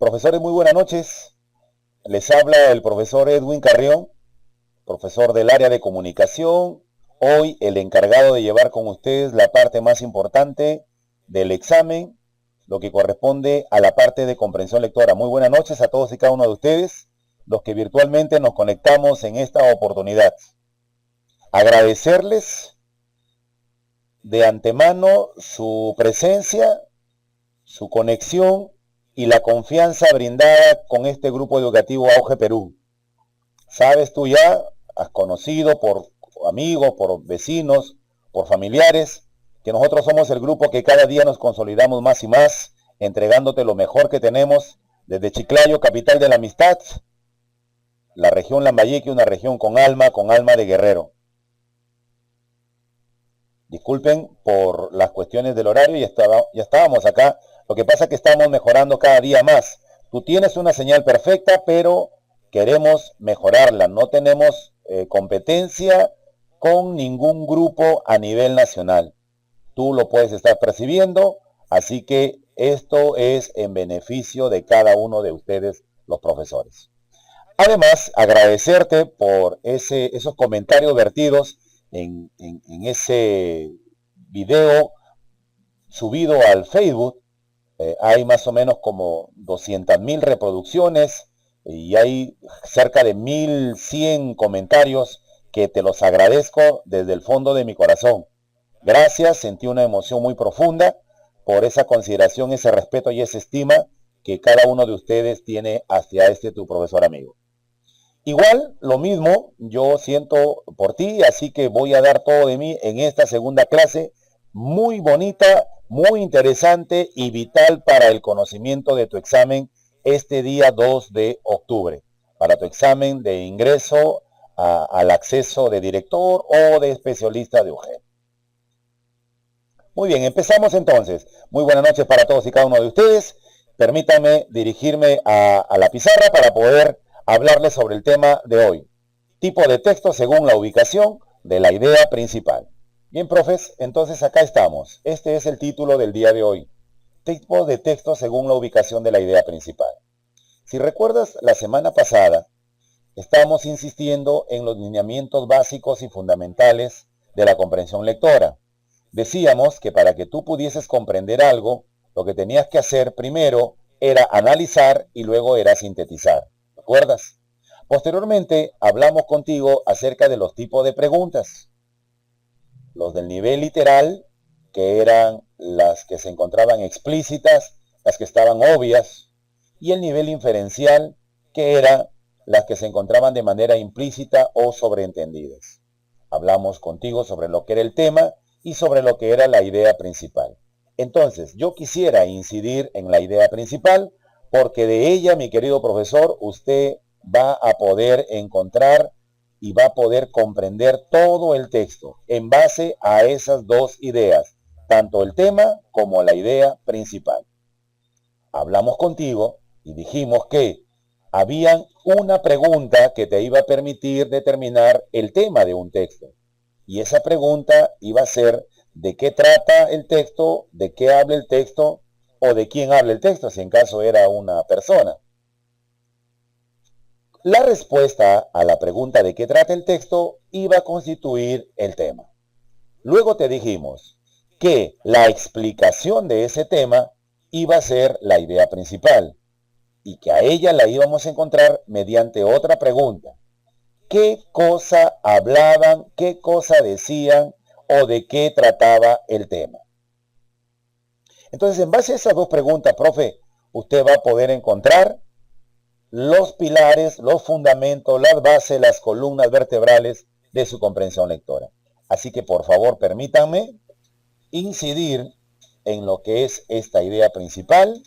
Profesores, muy buenas noches. Les habla el profesor Edwin Carrión, profesor del área de comunicación. Hoy el encargado de llevar con ustedes la parte más importante del examen, lo que corresponde a la parte de comprensión lectora. Muy buenas noches a todos y cada uno de ustedes, los que virtualmente nos conectamos en esta oportunidad. Agradecerles de antemano su presencia, su conexión y la confianza brindada con este grupo educativo Auge Perú. Sabes tú ya, has conocido por amigos, por vecinos, por familiares, que nosotros somos el grupo que cada día nos consolidamos más y más, entregándote lo mejor que tenemos desde Chiclayo, capital de la amistad, la región Lambayeque, una región con alma de guerrero. Disculpen por las cuestiones del horario, ya estábamos acá. Lo que pasa es que estamos mejorando cada día más. Tú tienes una señal perfecta, pero queremos mejorarla. No tenemos competencia con ningún grupo a nivel nacional. Tú lo puedes estar percibiendo, así que esto es en beneficio de cada uno de ustedes, los profesores. Además, agradecerte por esos comentarios vertidos en ese video subido al Facebook. Hay más o menos como 200.000 reproducciones y hay cerca de 1.100 comentarios que te los agradezco desde el fondo de mi corazón. Gracias, sentí una emoción muy profunda por esa consideración, ese respeto y esa estima que cada uno de ustedes tiene hacia este tu profesor amigo. Igual, lo mismo, yo siento por ti, así que voy a dar todo de mí en esta segunda clase, muy bonita, muy interesante y vital para el conocimiento de tu examen este día 2 de octubre, para tu examen de ingreso al acceso de director o de especialista de UGEL. Muy bien, empezamos entonces. Muy buenas noches para todos y cada uno de ustedes. Permítanme dirigirme a la pizarra para poder hablarles sobre el tema de hoy. Tipo de texto según la ubicación de la idea principal. Bien, profes, entonces acá estamos. Este es el título del día de hoy. Tipo de texto según la ubicación de la idea principal. Si recuerdas, la semana pasada estábamos insistiendo en los lineamientos básicos y fundamentales de la comprensión lectora. Decíamos que para que tú pudieses comprender algo, lo que tenías que hacer primero era analizar y luego era sintetizar. ¿Recuerdas? Posteriormente hablamos contigo acerca de los tipos de preguntas. Los del nivel literal, que eran las que se encontraban explícitas, las que estaban obvias, y el nivel inferencial, que eran las que se encontraban de manera implícita o sobreentendidas. Hablamos contigo sobre lo que era el tema y sobre lo que era la idea principal. Entonces, yo quisiera incidir en la idea principal, porque de ella, mi querido profesor, usted va a poder encontrar y va a poder comprender todo el texto en base a esas dos ideas, tanto el tema como la idea principal. Hablamos contigo y dijimos que había una pregunta que te iba a permitir determinar el tema de un texto. Y esa pregunta iba a ser de qué trata el texto, de qué habla el texto o de quién habla el texto, si en caso era una persona. La respuesta a la pregunta de qué trata el texto iba a constituir el tema. Luego te dijimos que la explicación de ese tema iba a ser la idea principal y que a ella la íbamos a encontrar mediante otra pregunta. ¿Qué cosa hablaban, qué cosa decían o de qué trataba el tema? Entonces, en base a esas dos preguntas, profe, usted va a poder encontrar los pilares, los fundamentos, las bases, las columnas vertebrales de su comprensión lectora. Así que, por favor, permítanme incidir en lo que es esta idea principal.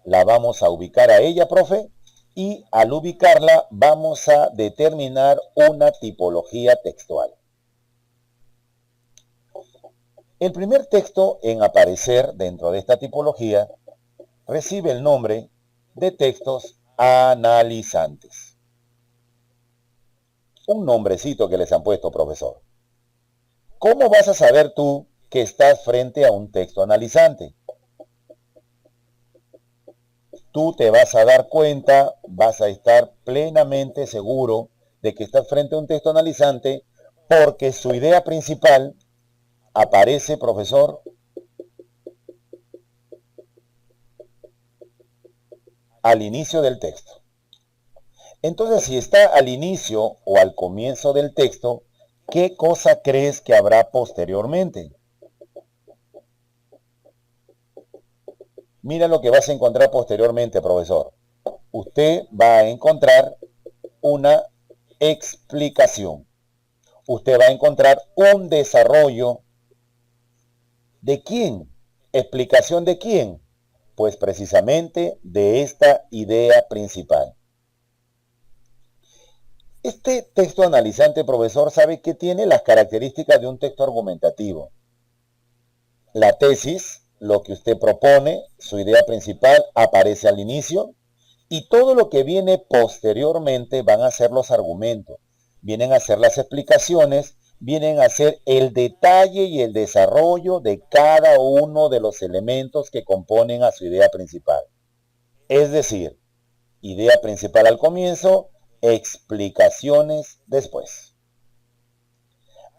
La vamos a ubicar a ella, profe, y al ubicarla vamos a determinar una tipología textual. El primer texto en aparecer dentro de esta tipología recibe el nombre de textos analizantes. Un nombrecito que les han puesto, profesor. ¿Cómo vas a saber tú que estás frente a un texto analizante? tú te vas a dar cuenta, vas a estar plenamente seguro de que estás frente a un texto analizante porque su idea principal aparece, profesor, al inicio del texto. Entonces, si está al inicio o al comienzo del texto, ¿qué cosa crees que habrá posteriormente? Mira lo que vas a encontrar posteriormente, profesor. Usted va a encontrar una explicación. Usted va a encontrar un desarrollo. ¿De quién? ¿Explicación de quién? Pues precisamente de esta idea principal. Este texto analizante, profesor, sabe que tiene las características de un texto argumentativo. La tesis, lo que usted propone, su idea principal, aparece al inicio y todo lo que viene posteriormente van a ser los argumentos, vienen a ser las explicaciones, vienen a ser el detalle y el desarrollo de cada uno de los elementos que componen a su idea principal. Es decir, idea principal al comienzo, explicaciones después.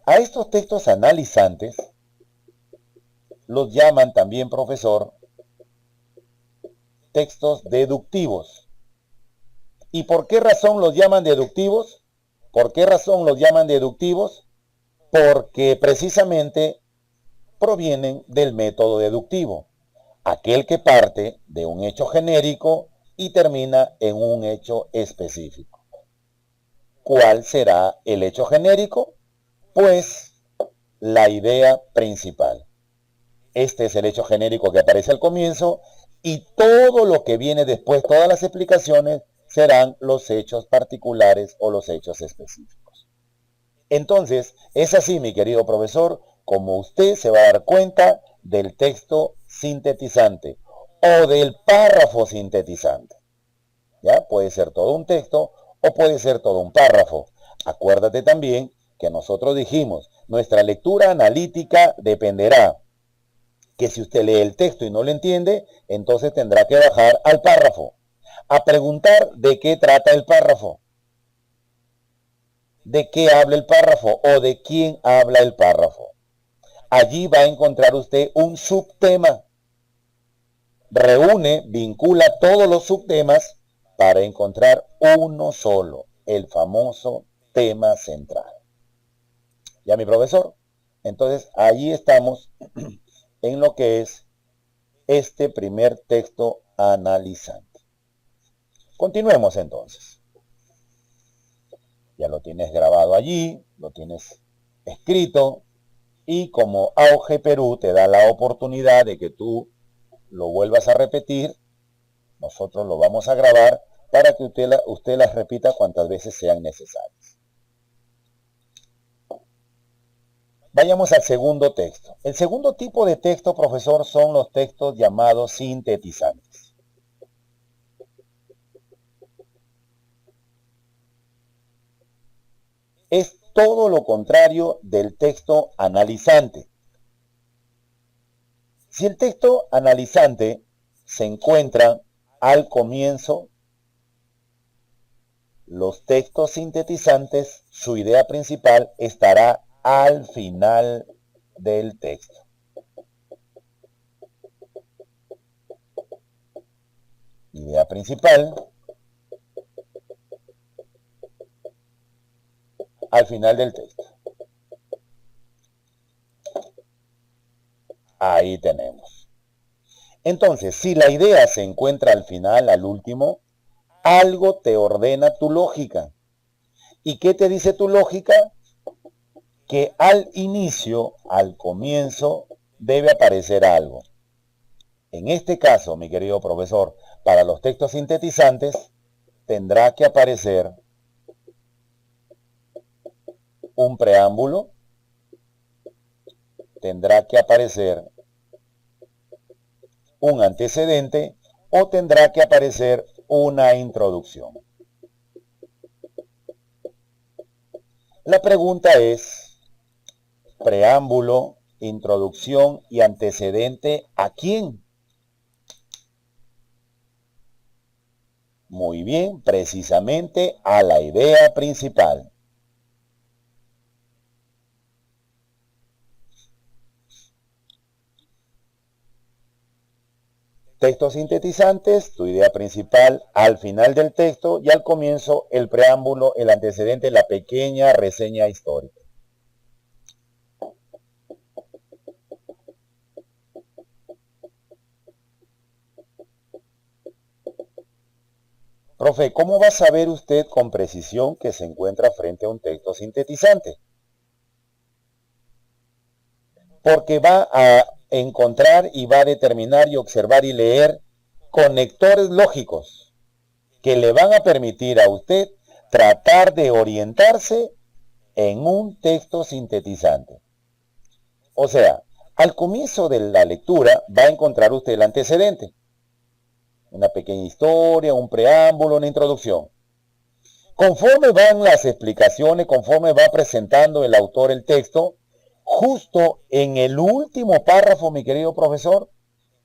A estos textos analizantes los llaman también, profesor, textos deductivos. ¿Y por qué razón los llaman deductivos? ¿Por qué razón los llaman deductivos? Porque precisamente provienen del método deductivo, aquel que parte de un hecho genérico y termina en un hecho específico. ¿Cuál será el hecho genérico? Pues la idea principal. Este es el hecho genérico que aparece al comienzo y todo lo que viene después, todas las explicaciones, serán los hechos particulares o los hechos específicos. Entonces, es así, mi querido profesor, como usted se va a dar cuenta del texto sintetizante o del párrafo sintetizante. ¿Ya? Puede ser todo un texto o puede ser todo un párrafo. Acuérdate también que nosotros dijimos, nuestra lectura analítica dependerá que si usted lee el texto y no lo entiende, entonces tendrá que bajar al párrafo, a preguntar de qué trata el párrafo, de qué habla el párrafo o de quién habla el párrafo. Allí va a encontrar usted un subtema. Reúne, vincula todos los subtemas para encontrar uno solo, el famoso tema central. ¿Ya, mi profesor? Entonces, allí estamos en lo que es este primer texto analizante. Continuemos entonces. Ya lo tienes grabado allí, lo tienes escrito y como Auge Perú te da la oportunidad de que tú lo vuelvas a repetir, nosotros lo vamos a grabar para que usted las repita cuantas veces sean necesarias. Vayamos al segundo texto. El segundo tipo de texto, profesor, son los textos llamados sintetizantes. Es todo lo contrario del texto analizante. Si el texto analizante se encuentra al comienzo, los textos sintetizantes, su idea principal estará al final del texto. Idea principal al final del texto. Ahí tenemos. Entonces, si la idea se encuentra al final, al último, algo te ordena tu lógica. ¿Y qué te dice tu lógica? Que al inicio, al comienzo, debe aparecer algo. En este caso, mi querido profesor, para los textos sintetizantes, tendrá que aparecer un preámbulo, tendrá que aparecer un antecedente o tendrá que aparecer una introducción. La pregunta es, preámbulo, introducción y antecedente, ¿a quién? Muy bien, precisamente a la idea principal. Textos sintetizantes, tu idea principal al final del texto y al comienzo el preámbulo, el antecedente, la pequeña reseña histórica. Profe, ¿cómo va a saber usted con precisión que se encuentra frente a un texto sintetizante? Porque va a encontrar y va a determinar y observar y leer conectores lógicos que le van a permitir a usted tratar de orientarse en un texto sintetizante. O sea, al comienzo de la lectura va a encontrar usted el antecedente, una pequeña historia, un preámbulo, una introducción. Conforme van las explicaciones, conforme va presentando el autor el texto, justo en el último párrafo, mi querido profesor,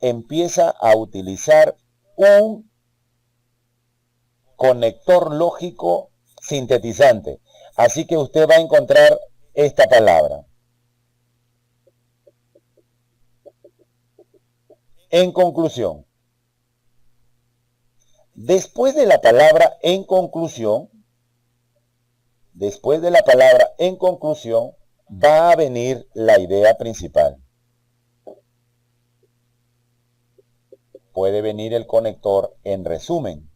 empieza a utilizar un conector lógico sintetizante. Así que usted va a encontrar esta palabra. En conclusión, después de la palabra en conclusión, va a venir la idea principal. Puede venir el conector en resumen.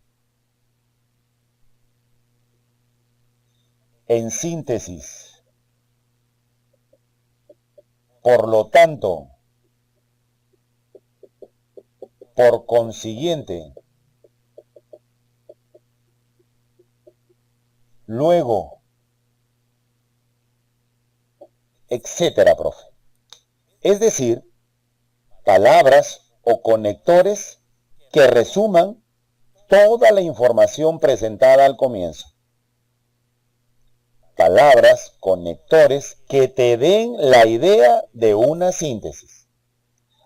En síntesis. Por lo tanto, por consiguiente, luego, etcétera, profe. Es decir, palabras o conectores que resuman toda la información presentada al comienzo. Palabras, conectores que te den la idea de una síntesis.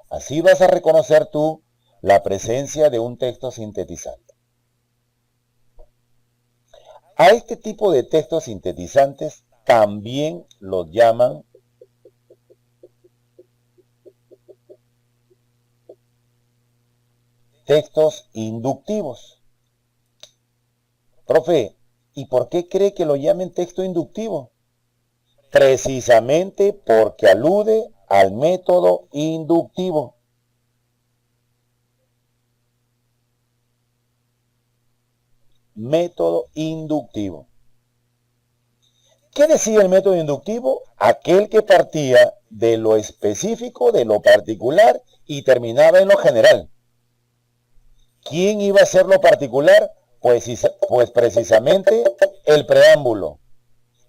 Así vas a reconocer tú la presencia de un texto sintetizante. A este tipo de textos sintetizantes también los llaman textos inductivos. Profe, ¿y por qué cree que lo llamen texto inductivo? Precisamente porque alude al método inductivo. Método inductivo. ¿Qué decía el método inductivo? Aquel que partía de lo específico, de lo particular y terminaba en lo general. ¿Quién iba a ser lo particular? Pues precisamente el preámbulo,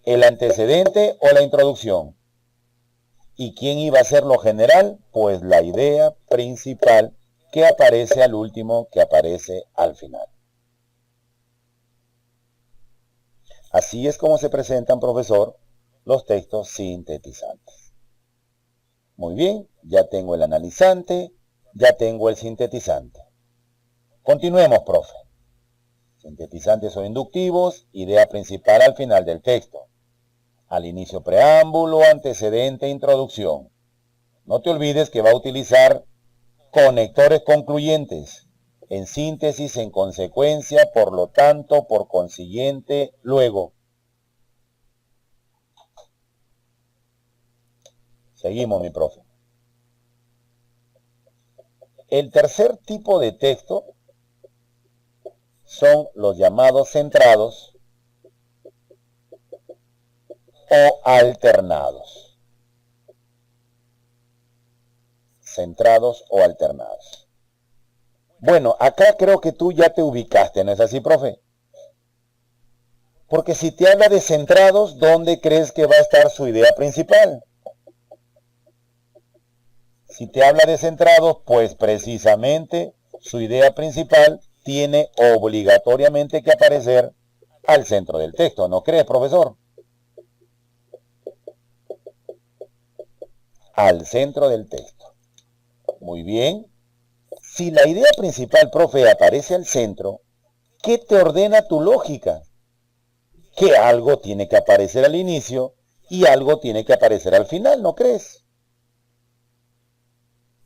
el antecedente o la introducción. ¿Y quién iba a ser lo general? Pues la idea principal que aparece al último, que aparece al final. Así es como se presentan, profesor, los textos sintetizantes. Muy bien, ya tengo el analizante, ya tengo el sintetizante. Continuemos, profe. Sintetizantes o inductivos, idea principal al final del texto. Al inicio preámbulo, antecedente, introducción. No te olvides que va a utilizar conectores concluyentes. En síntesis, en consecuencia, por lo tanto, por consiguiente, luego. Seguimos, mi profe. El tercer tipo de texto son los llamados centrados o alternados. Centrados o alternados. Bueno, acá creo que tú ya te ubicaste, ¿no es así, profe? Porque si te habla de centrados, ¿dónde crees que va a estar su idea principal? Si te habla de centrados, pues precisamente su idea principal tiene obligatoriamente que aparecer al centro del texto, ¿no crees, profesor? Al centro del texto. Muy bien. Si la idea principal, profe, aparece al centro, ¿Qué te ordena tu lógica? Que algo tiene que aparecer al inicio y algo tiene que aparecer al final, ¿no crees?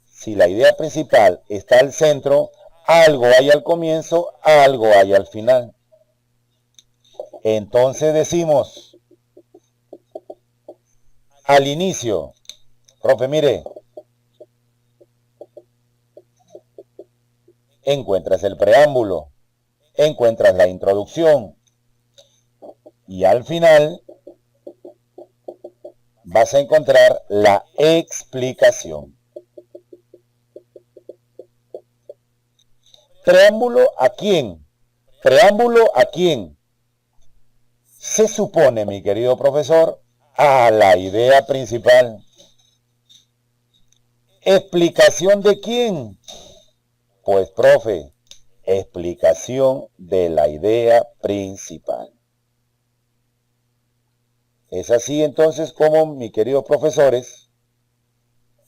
Si la idea principal está al centro, algo hay al comienzo, algo hay al final. Entonces decimos, al inicio, profe, mire, encuentras el preámbulo, encuentras la introducción y al final vas a encontrar la explicación. ¿Preámbulo a quién? ¿Preámbulo a quién? Se supone, mi querido profesor, a la idea principal. ¿Explicación de quién? Pues, profe, explicación de la idea principal. Es así entonces como, mis queridos profesores,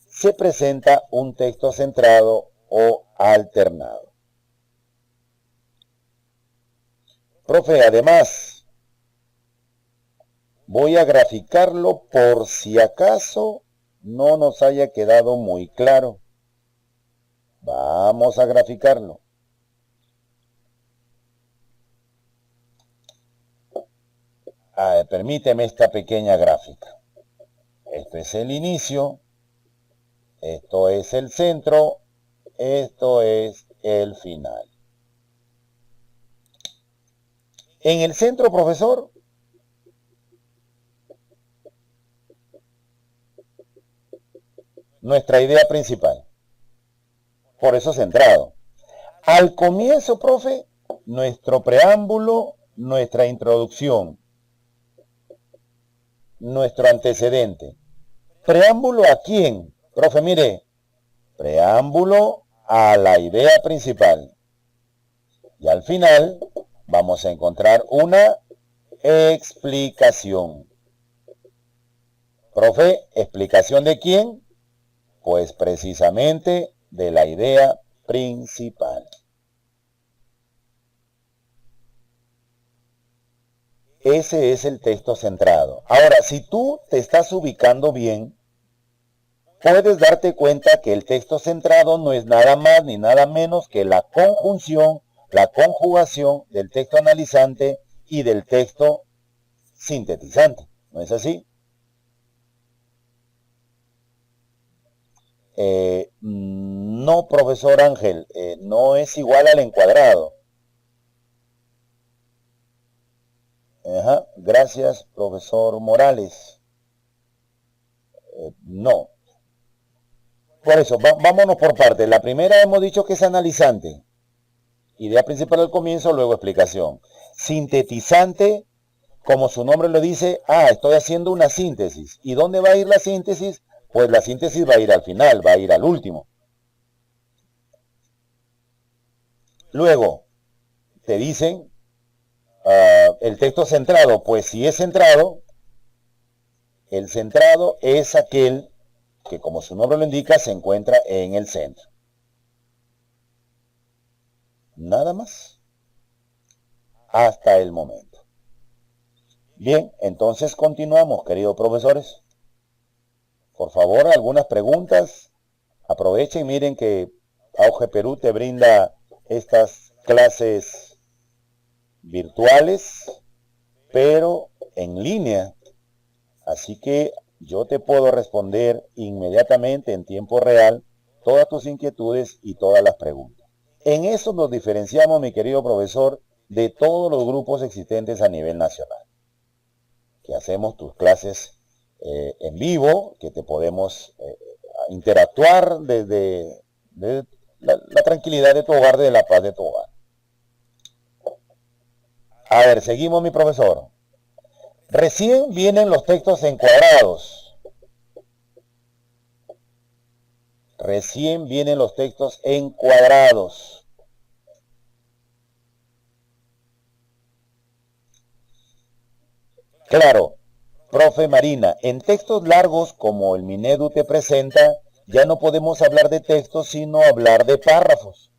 se presenta un texto centrado o alternado. Profe, además, voy a graficarlo por si acaso no nos haya quedado muy claro. Vamos a graficarlo. Permíteme esta pequeña gráfica. Esto es el inicio, esto es el centro, esto es el final. En el centro, profesor, nuestra idea principal. Por eso centrado. Al comienzo, profe, nuestro preámbulo, nuestra introducción, nuestro antecedente. ¿Preámbulo a quién? Profe, mire, preámbulo a la idea principal. Y al final vamos a encontrar una explicación. Profe, ¿explicación de quién? Pues precisamente de la idea principal. Ese es el texto centrado. Ahora, si tú te estás ubicando bien, puedes darte cuenta que el texto centrado no es nada más ni nada menos que la conjunción, la conjugación del texto analizante y del texto sintetizante. ¿No es así? No, profesor Ángel, no es igual al encuadrado. Ajá, gracias, profesor Morales. No. Por eso, vámonos por partes. La primera hemos dicho que es analizante. Idea principal al comienzo, luego explicación. Sintetizante, como su nombre lo dice, estoy haciendo una síntesis. ¿Y dónde va a ir la síntesis? Pues la síntesis va a ir al final, va a ir al último. Luego, te dicen, el texto centrado, pues si es centrado, el centrado es aquel que, como su nombre lo indica, se encuentra en el centro. Nada más. Hasta el momento. Bien, entonces continuamos, queridos profesores. Por favor, algunas preguntas. Aprovechen, miren que Auge Perú te brinda estas clases virtuales, pero en línea. Así que yo te puedo responder inmediatamente en tiempo real todas tus inquietudes y todas las preguntas. En eso nos diferenciamos, mi querido profesor, de todos los grupos existentes a nivel nacional. Que hacemos tus clases en vivo, que te podemos interactuar desde la tranquilidad de tu hogar, de la paz de tu hogar. A ver, seguimos, mi profesor. Recién vienen los textos encuadrados. Recién vienen los textos encuadrados. Claro, profe Marina, en textos largos como el Minedu te presenta, ya no podemos hablar de textos, sino hablar de párrafos.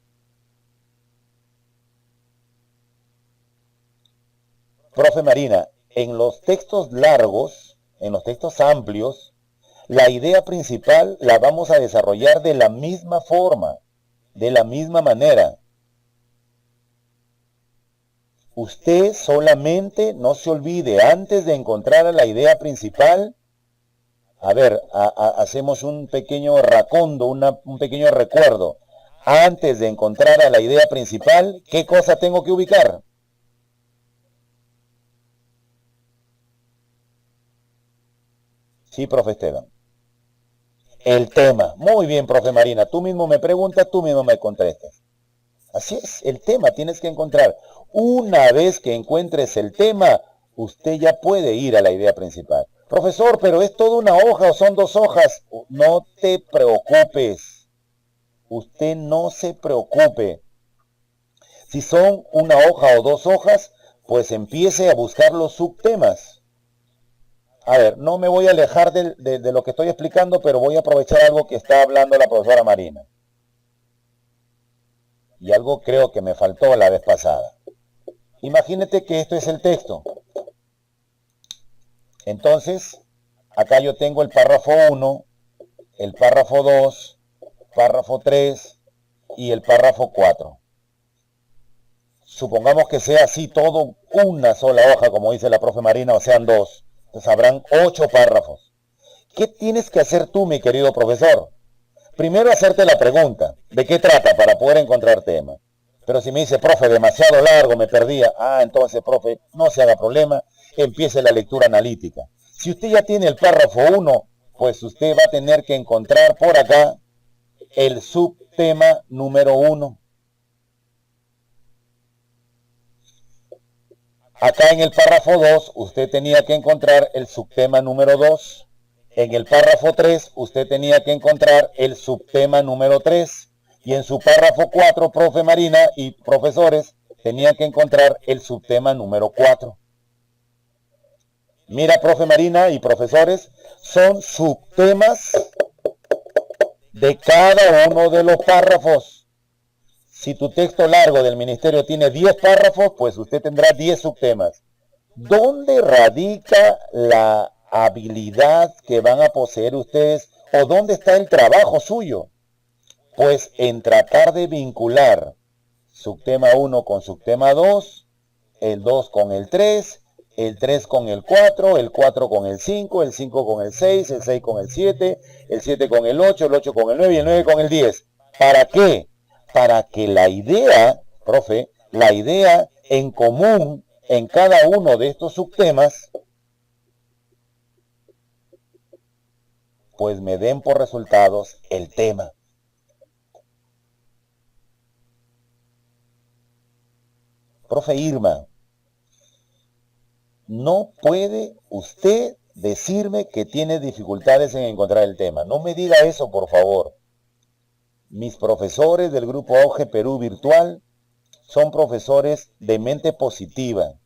Profe Marina, en los textos largos, en los textos amplios, la idea principal la vamos a desarrollar de la misma forma, de la misma manera. Usted solamente no se olvide, antes de encontrar a la idea principal, a ver, hacemos un pequeño racondo, un pequeño recuerdo. Antes de encontrar a la idea principal, ¿qué cosa tengo que ubicar? Sí, profe Esteban. El tema. Muy bien, profe Marina. Tú mismo me preguntas, tú mismo me contestas. Así es, el tema tienes que encontrar. Una vez que encuentres el tema, usted ya puede ir a la idea principal. Profesor, pero es toda una hoja o son dos hojas. No te preocupes. Usted no se preocupe. Si son una hoja o dos hojas, pues empiece a buscar los subtemas. A ver, no me voy a alejar de lo que estoy explicando, pero voy a aprovechar algo que está hablando la profesora Marina. Y algo creo que me faltó la vez pasada. Imagínate que esto es el texto. Entonces, acá yo tengo el párrafo 1, el párrafo 2, párrafo 3 y el párrafo 4. Supongamos que sea así todo una sola hoja, como dice la profe Marina, o sean dos. Entonces habrán 8 párrafos. ¿Qué tienes que hacer tú, mi querido profesor? Primero hacerte la pregunta, ¿de qué trata? Para poder encontrar tema. Pero si me dice, profe, demasiado largo, me perdía. Entonces, profe, no se haga problema, empiece la lectura analítica. Si usted ya tiene el párrafo 1, pues usted va a tener que encontrar por acá el subtema número 1. Acá en el párrafo 2, usted tenía que encontrar el subtema número 2. En el párrafo 3, usted tenía que encontrar el subtema número 3. Y en su párrafo 4, profe Marina y profesores, tenían que encontrar el subtema número 4. Mira, profe Marina y profesores, son subtemas de cada uno de los párrafos. Si tu texto largo del ministerio tiene 10 párrafos, pues usted tendrá 10 subtemas. ¿Dónde radica la habilidad que van a poseer ustedes o dónde está el trabajo suyo? Pues en tratar de vincular subtema 1 con subtema 2, el 2 con el 3 con el 4 con el 5 con el 6 con el 7 con el 8 con el 9 y el 9 con el 10. ¿Para qué? Para que la idea, profe, la idea en común en cada uno de estos subtemas, pues me den por resultados el tema. Profe Irma, no puede usted decirme que tiene dificultades en encontrar el tema. No me diga eso, por favor. Mis profesores del Grupo Auge Perú Virtual son profesores de mente positiva.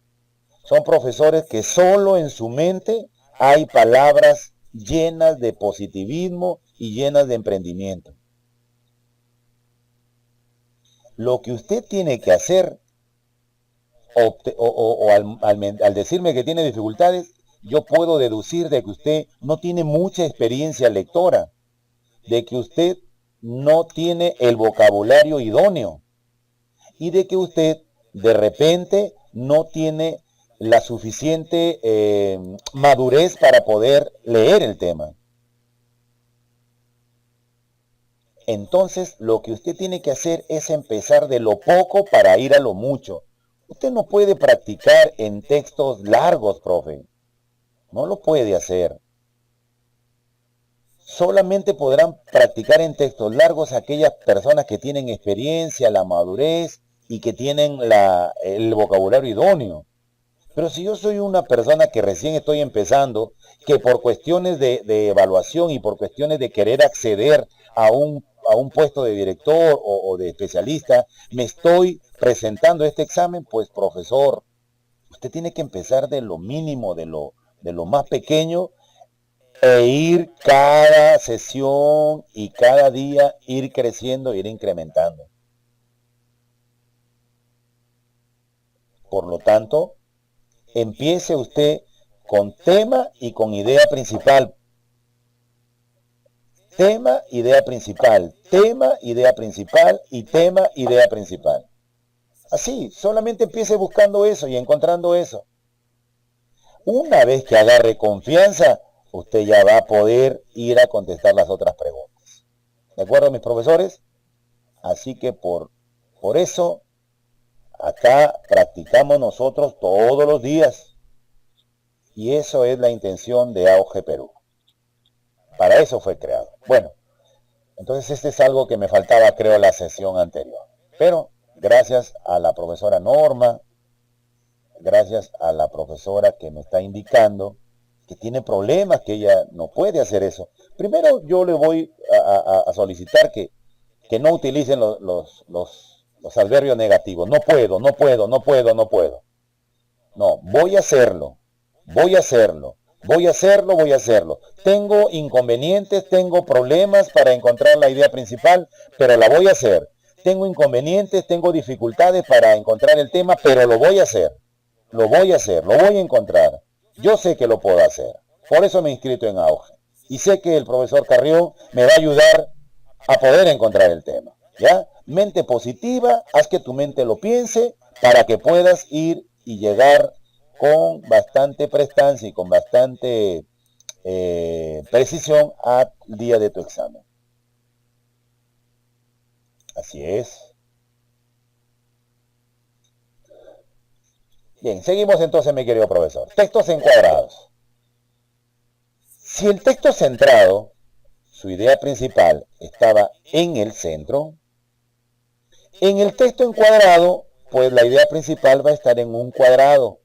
Son profesores que solo en su mente hay palabras llenas de positivismo y llenas de emprendimiento. Lo que usted tiene que hacer, al decirme que tiene dificultades, yo puedo deducir de que usted no tiene mucha experiencia lectora, de que usted no tiene el vocabulario idóneo y de que usted de repente no tiene la suficiente madurez para poder leer el tema. Entonces, lo que usted tiene que hacer es empezar de lo poco para ir a lo mucho. Usted no puede practicar en textos largos, profe. No lo puede hacer. Solamente podrán practicar en textos largos aquellas personas que tienen experiencia, la madurez y que tienen el vocabulario idóneo. Pero si yo soy una persona que recién estoy empezando, que por cuestiones de evaluación y por cuestiones de querer acceder a un puesto de director o de especialista, me estoy presentando este examen, pues profesor, usted tiene que empezar de lo mínimo, de lo más pequeño, e ir cada sesión y cada día ir creciendo, ir incrementando. Por lo tanto, empiece usted con tema y con idea principal. Tema, idea principal, tema, idea principal y tema, idea principal. Así, solamente empiece buscando eso y encontrando eso. Una vez que agarre confianza, usted ya va a poder ir a contestar las otras preguntas. ¿De acuerdo, mis profesores? Así que por eso, acá practicamos nosotros todos los días. Y eso es la intención de Auge Perú. Para eso fue creado. Bueno, entonces este es algo que me faltaba, creo, la sesión anterior. Pero gracias a la profesora Norma, gracias a la profesora que me está indicando que tiene problemas, que ella no puede hacer eso. Primero yo le voy a solicitar que no utilicen los adverbios negativos. No puedo, no puedo, no puedo, no puedo. No, voy a hacerlo, voy a hacerlo, voy a hacerlo, voy a hacerlo. Tengo inconvenientes, tengo problemas para encontrar la idea principal, pero la voy a hacer. Tengo inconvenientes, tengo dificultades para encontrar el tema, pero lo voy a hacer. Lo voy a hacer, lo voy a encontrar. Yo sé que lo puedo hacer. Por eso me he inscrito en Auge. Y sé que el profesor Carrión me va a ayudar a poder encontrar el tema. ¿Ya? Mente positiva, haz que tu mente lo piense para que puedas ir y llegar con bastante prestancia y con bastante precisión al día de tu examen. Así es. Bien, seguimos entonces, mi querido profesor. Textos encuadrados. Si el texto centrado, su idea principal, estaba en el centro, en el texto encuadrado, pues la idea principal va a estar en un cuadrado.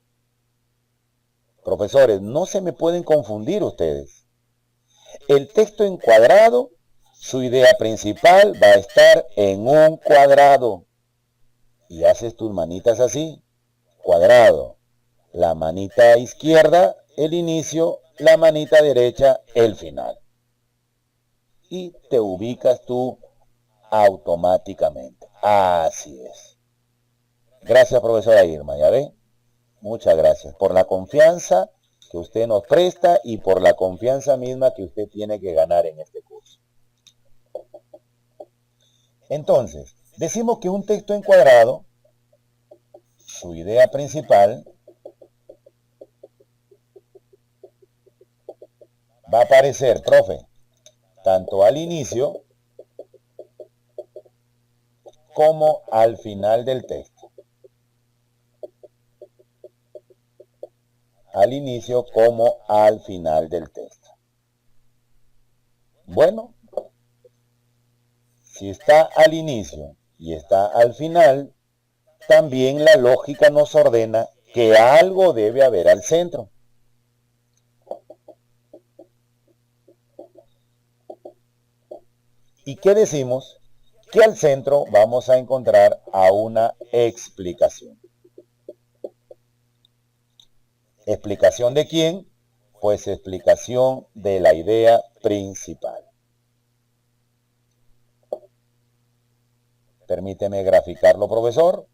Profesores, no se me pueden confundir ustedes. El texto encuadrado, su idea principal va a estar en un cuadrado. Y haces tus manitas así. Cuadrado. La manita izquierda, el inicio, la manita derecha, el final. Y te ubicas tú automáticamente. Así es. Gracias, profesora Irma, ¿ya ve? Muchas gracias por la confianza que usted nos presta y por la confianza misma que usted tiene que ganar en este curso. Entonces, decimos que un texto encuadrado, su idea principal, va a aparecer, profe, tanto al inicio como al final del texto. Al inicio como al final del texto. Bueno, si está al inicio y está al final, también la lógica nos ordena que algo debe haber al centro. ¿Y qué decimos? Que al centro vamos a encontrar a una explicación. ¿Explicación de quién? Pues explicación de la idea principal. Permíteme graficarlo, profesor.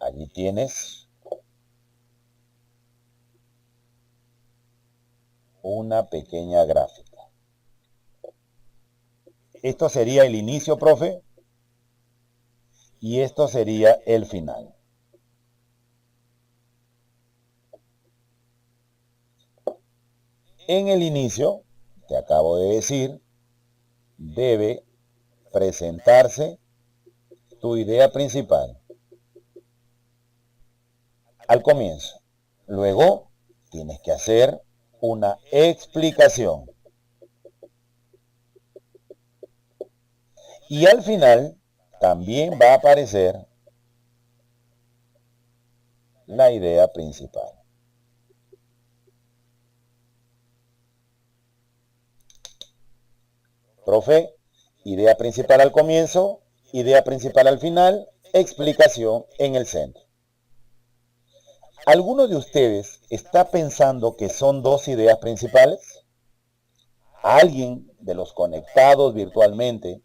Allí tienes una pequeña gráfica. Esto sería el inicio, profe, y esto sería el final. En el inicio, te acabo de decir, debe presentarse tu idea principal al comienzo. Luego, tienes que hacer una explicación. Y al final también va a aparecer la idea principal. Profe, idea principal al comienzo, idea principal al final, explicación en el centro. ¿Alguno de ustedes está pensando que son dos ideas principales? ¿Alguien de los conectados virtualmente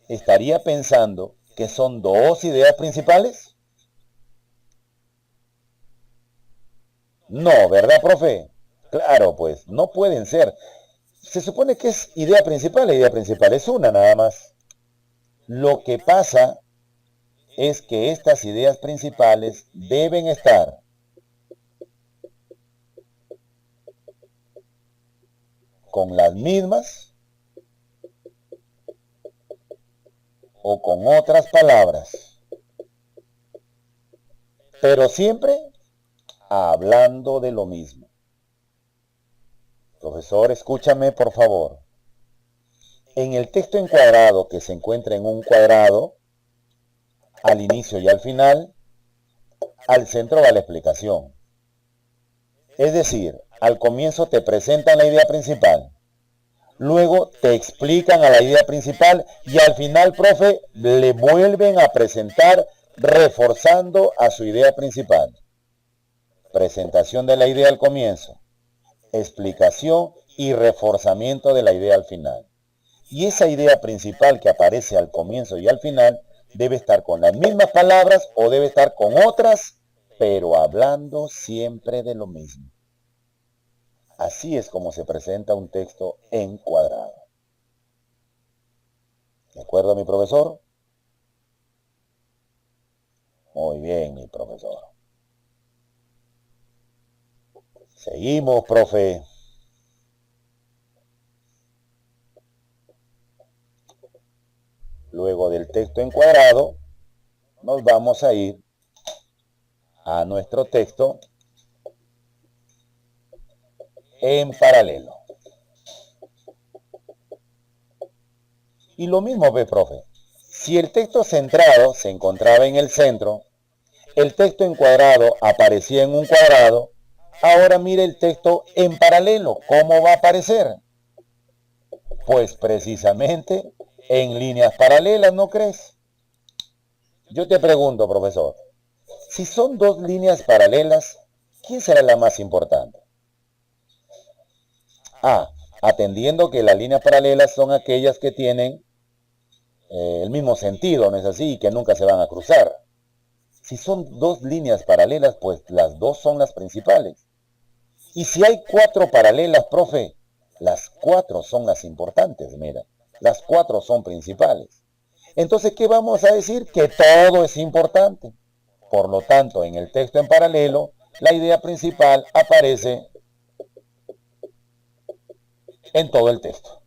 estaría pensando que son dos ideas principales? No, ¿verdad, profe? Claro, pues, no pueden ser. Se supone que es idea principal, la idea principal es una nada más. Lo que pasa es que estas ideas principales deben estar con las mismas o con otras palabras, pero siempre hablando de lo mismo. Profesor, escúchame por favor. En el texto encuadrado que se encuentra en un cuadrado, al inicio y al final, al centro va la explicación. Es decir, al comienzo te presentan la idea principal, luego te explican a la idea principal y al final, profe, le vuelven a presentar reforzando a su idea principal. Presentación de la idea al comienzo, explicación y reforzamiento de la idea al final. Y esa idea principal que aparece al comienzo y al final debe estar con las mismas palabras o debe estar con otras, pero hablando siempre de lo mismo. Así es como se presenta un texto encuadrado. ¿De acuerdo, mi profesor? Muy bien, mi profesor. Seguimos, profe. Luego del texto encuadrado, nos vamos a ir a nuestro texto en paralelo. Y lo mismo ve, profe. Si el texto centrado se encontraba en el centro, el texto encuadrado aparecía en un cuadrado, ahora mire el texto en paralelo, ¿cómo va a aparecer? Pues precisamente en líneas paralelas, ¿no crees? Yo te pregunto, profesor, si son dos líneas paralelas, ¿quién será la más importante? Ah, atendiendo que las líneas paralelas son aquellas que tienen el mismo sentido, ¿no es así? Y que nunca se van a cruzar. Si son dos líneas paralelas, pues las dos son las principales. Y si hay cuatro paralelas, profe, las cuatro son las importantes, mira. Las cuatro son principales. Entonces, ¿qué vamos a decir? Que todo es importante. Por lo tanto, en el texto en paralelo, la idea principal aparece en todo el texto.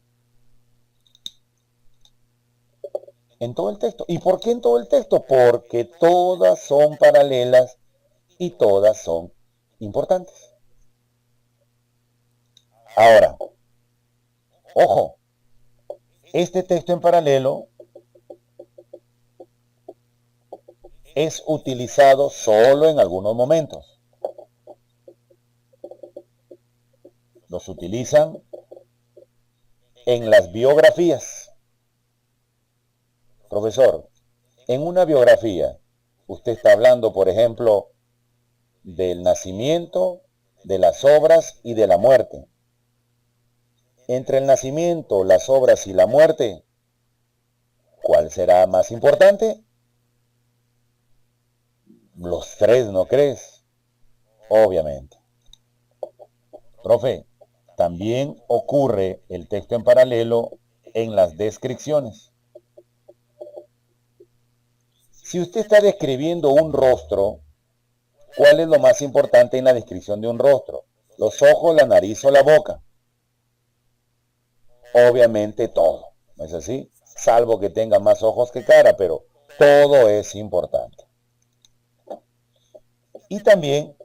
En todo el texto. ¿Y por qué en todo el texto? Porque todas son paralelas y todas son importantes. Ahora, ojo, este texto en paralelo es utilizado solo en algunos momentos. Los utilizan en las biografías. Profesor, en una biografía, usted está hablando, por ejemplo, del nacimiento, de las obras y de la muerte. Entre el nacimiento, las obras y la muerte, ¿cuál será más importante? Los tres, ¿no crees? Obviamente. Profe, también ocurre el texto en paralelo en las descripciones. Si usted está describiendo un rostro, ¿cuál es lo más importante en la descripción de un rostro? ¿Los ojos, la nariz o la boca? Obviamente todo, ¿no es así? Salvo que tenga más ojos que cara, pero todo es importante. Y también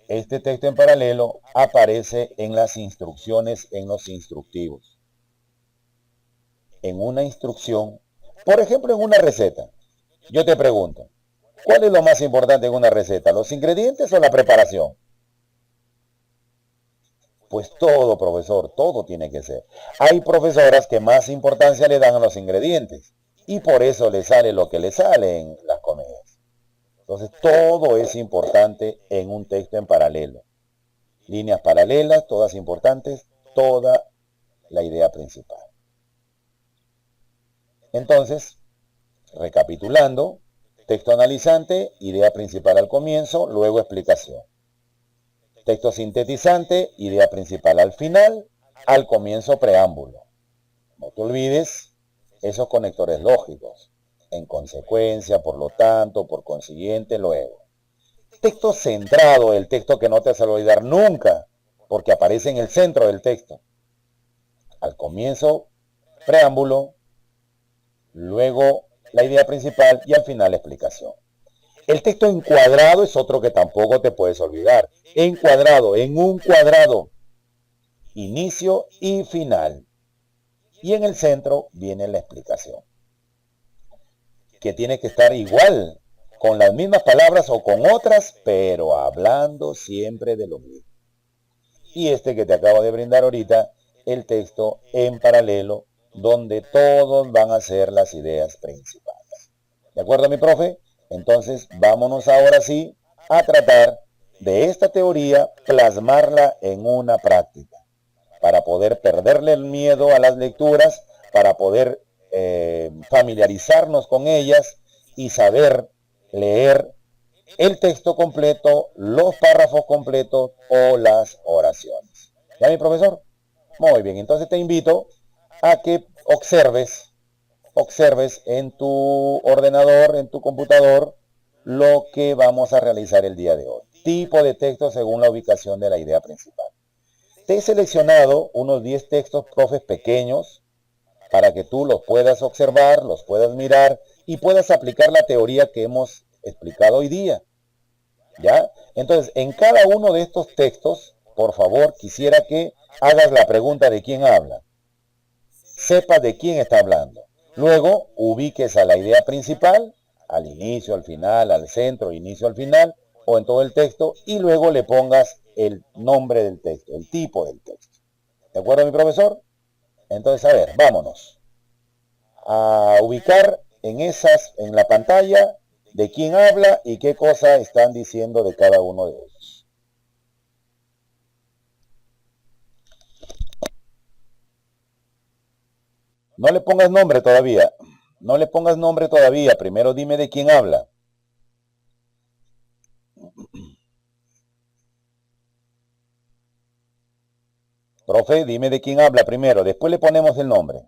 este texto en paralelo aparece en las instrucciones, en los instructivos. En una instrucción, por ejemplo, en una receta, yo te pregunto, ¿cuál es lo más importante en una receta? ¿Los ingredientes o la preparación? Pues todo, profesor, todo tiene que ser. Hay profesoras que más importancia le dan a los ingredientes y por eso le sale lo que le sale en las comidas. Entonces, todo es importante en un texto en paralelo. Líneas paralelas, todas importantes, toda la idea principal. Entonces, recapitulando, texto analizante, idea principal al comienzo, luego explicación. Texto sintetizante, idea principal al final, al comienzo preámbulo. No te olvides esos conectores lógicos. En consecuencia, por lo tanto, por consiguiente, luego. Texto centrado, el texto que no te vas a olvidar nunca, porque aparece en el centro del texto. Al comienzo, preámbulo, luego la idea principal y al final la explicación. El texto encuadrado es otro que tampoco te puedes olvidar. Encuadrado, en un cuadrado. Inicio y final. Y en el centro viene la explicación, que tiene que estar igual, con las mismas palabras o con otras, pero hablando siempre de lo mismo. Y este que te acabo de brindar ahorita, el texto en paralelo, donde todos van a ser las ideas principales. ¿De acuerdo, mi profe? Entonces, vámonos ahora sí a tratar de esta teoría, plasmarla en una práctica, para poder perderle el miedo a las lecturas, para poder familiarizarnos con ellas y saber leer el texto completo, los párrafos completos o las oraciones. ¿Ya, mi profesor? Muy bien, entonces te invito a que observes en tu ordenador, en tu computador, lo que vamos a realizar el día de hoy. Tipo de texto según la ubicación de la idea principal. Te he seleccionado unos 10 textos, profes, pequeños, para que tú los puedas observar, los puedas mirar y puedas aplicar la teoría que hemos explicado hoy día. ¿Ya? Entonces, en cada uno de estos textos, por favor, quisiera que hagas la pregunta de quién habla. Sepas de quién está hablando. Luego, ubiques a la idea principal, al inicio, al final, al centro, inicio, al final, o en todo el texto, y luego le pongas el nombre del texto, el tipo del texto. ¿De acuerdo, mi profesor? Entonces, a ver, vámonos a ubicar en la pantalla de quién habla y qué cosa están diciendo de cada uno de ellos. No le pongas nombre todavía. No le pongas nombre todavía. Primero dime de quién habla. Profe, dime de quién habla primero. Después le ponemos el nombre.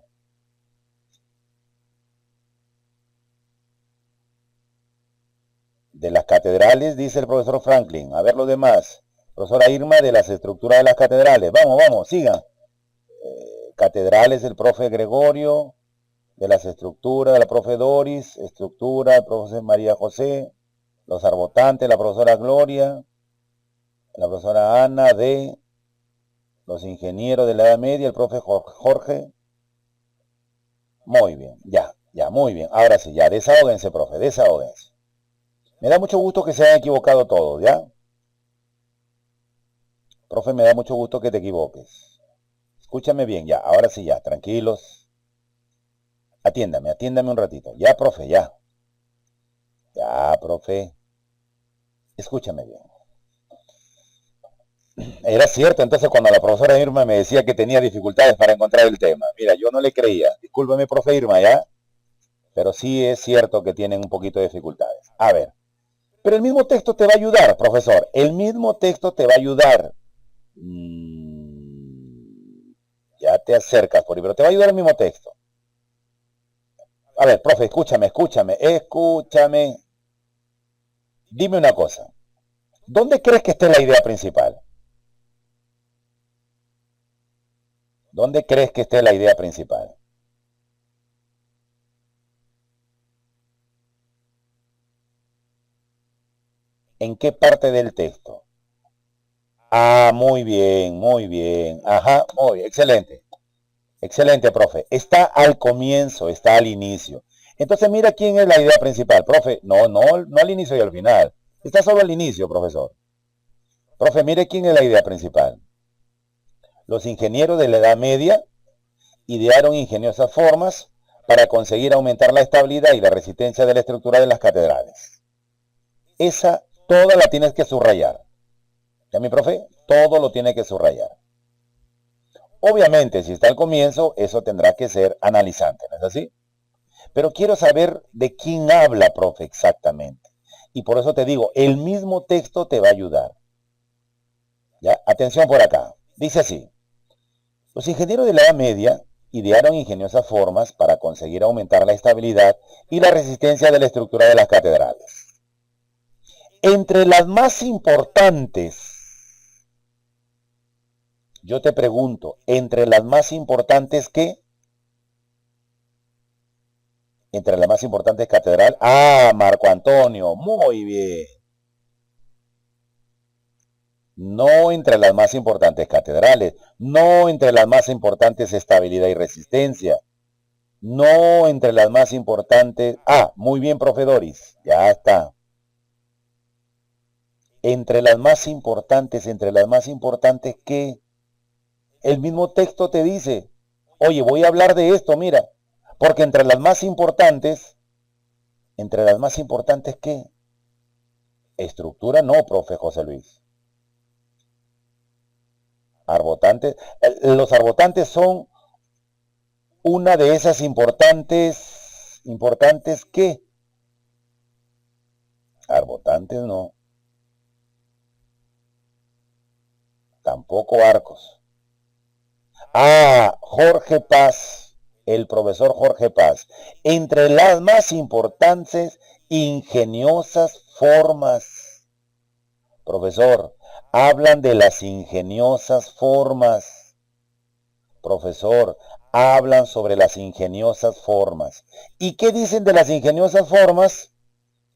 De las catedrales, dice el profesor Franklin. A ver los demás. Profesora Irma, de las estructuras de las catedrales. Vamos, vamos, sigan. Catedrales, el profe Gregorio. De las estructuras, de la profe Doris. Estructura, el profesor María José. Los arbotantes, la profesora Gloria. La profesora Ana de los ingenieros de la Edad Media, el profe Jorge. Muy bien, ya, muy bien. Ahora sí, ya, desahóguense, profe, desahóguense. Me da mucho gusto que se hayan equivocado todos, ¿ya? Profe, me da mucho gusto que te equivoques. Escúchame bien, ya, ahora sí, ya, tranquilos. Atiéndame un ratito. Ya, profe, ya. Ya, profe. Escúchame bien. Era cierto, entonces cuando la profesora Irma me decía que tenía dificultades para encontrar el tema. Mira, yo no le creía. Discúlpame, profe Irma, ¿ya? Pero sí es cierto que tienen un poquito de dificultades. A ver, pero el mismo texto te va a ayudar, profesor. El mismo texto te va a ayudar. Ya te acercas, pero te va a ayudar el mismo texto. A ver, profe, escúchame. Dime una cosa. ¿Dónde crees que esté la idea principal? ¿Dónde crees que esté la idea principal? ¿En qué parte del texto? Ah, muy bien, muy bien. Ajá, muy bien, excelente. Excelente, profe. Está al comienzo, está al inicio. Entonces mira quién es la idea principal, profe. No al inicio y al final. Está solo al inicio, profesor. Profe, mire quién es la idea principal. Los ingenieros de la Edad Media idearon ingeniosas formas para conseguir aumentar la estabilidad y la resistencia de la estructura de las catedrales. Esa toda la tienes que subrayar. ¿Ya, mi profe? Todo lo tiene que subrayar. Obviamente, si está al comienzo, eso tendrá que ser analizante, ¿no es así? Pero quiero saber de quién habla, profe, exactamente. Y por eso te digo, el mismo texto te va a ayudar. Atención por acá. Dice así. Los ingenieros de la Edad Media idearon ingeniosas formas para conseguir aumentar la estabilidad y la resistencia de la estructura de las catedrales. Entre las más importantes, yo te pregunto, entre las más importantes, ¿qué? Entre las más importantes catedral. Ah, Marco Antonio, muy bien. No entre las más importantes catedrales, no entre las más importantes estabilidad y resistencia, no entre las más importantes. Ah, muy bien, profe Doris, ya está. Entre las más importantes que el mismo texto te dice, oye, voy a hablar de esto, mira, porque entre las más importantes que estructura, no, profe José Luis. Arbotantes, los arbotantes son una de esas importantes que arbotantes no, tampoco arcos. Ah, Jorge Paz, el profesor Jorge Paz, entre las más importantes ingeniosas formas. Profesor, hablan de las ingeniosas formas. Profesor, hablan sobre las ingeniosas formas. ¿Y qué dicen de las ingeniosas formas?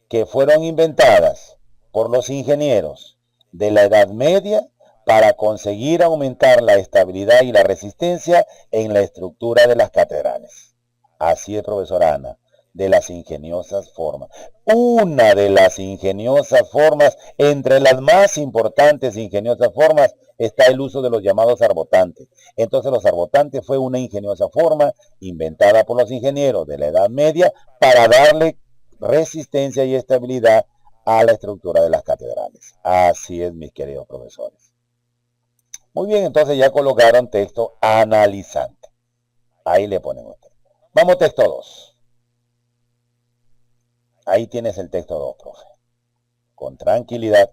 Que fueron inventadas por los ingenieros de la Edad Media para conseguir aumentar la estabilidad y la resistencia en la estructura de las catedrales. Así es, profesora Ana, de las ingeniosas formas. Una de las ingeniosas formas, entre las más importantes ingeniosas formas, está el uso de los llamados arbotantes. Entonces los arbotantes fue una ingeniosa forma inventada por los ingenieros de la Edad Media para darle resistencia y estabilidad a la estructura de las catedrales. Así es, mis queridos profesores. Muy bien, entonces ya colocaron texto analizante. Ahí le ponen usted. Vamos texto 2. Ahí tienes el texto 2, profe. Con tranquilidad.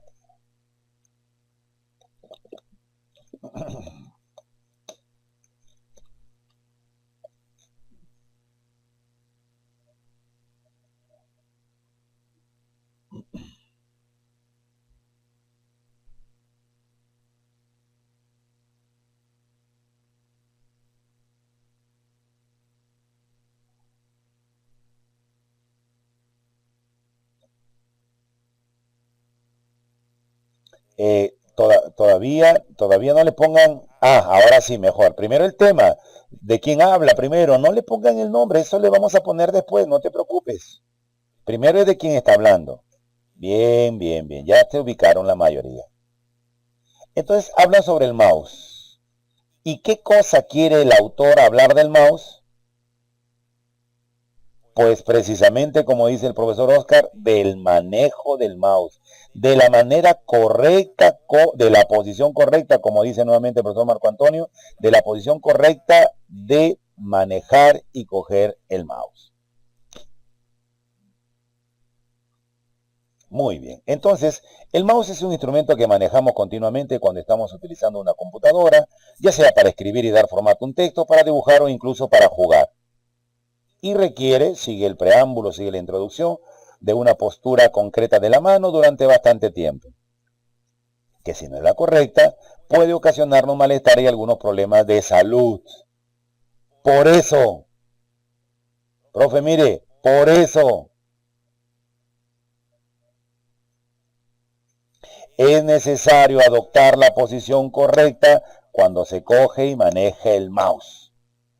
Todavía no le pongan, ahora sí, mejor. Primero el tema, de quién habla primero, no le pongan el nombre, eso le vamos a poner después, no te preocupes. Primero es de quién está hablando. Bien, bien, bien, ya te ubicaron la mayoría. Entonces hablan sobre el mouse. ¿Y qué cosa quiere el autor hablar del mouse? Pues precisamente, como dice el profesor Oscar, del manejo del mouse, de la manera correcta, de la posición correcta, como dice nuevamente el profesor Marco Antonio, de la posición correcta de manejar y coger el mouse. Muy bien, entonces el mouse es un instrumento que manejamos continuamente cuando estamos utilizando una computadora, ya sea para escribir y dar formato a un texto, para dibujar o incluso para jugar. Y requiere, sigue el preámbulo, sigue la introducción, de una postura concreta de la mano durante bastante tiempo, que si no es la correcta, puede ocasionarnos malestar y algunos problemas de salud. Por eso, profe, mire, por eso es necesario adoptar la posición correcta cuando se coge y maneja el mouse.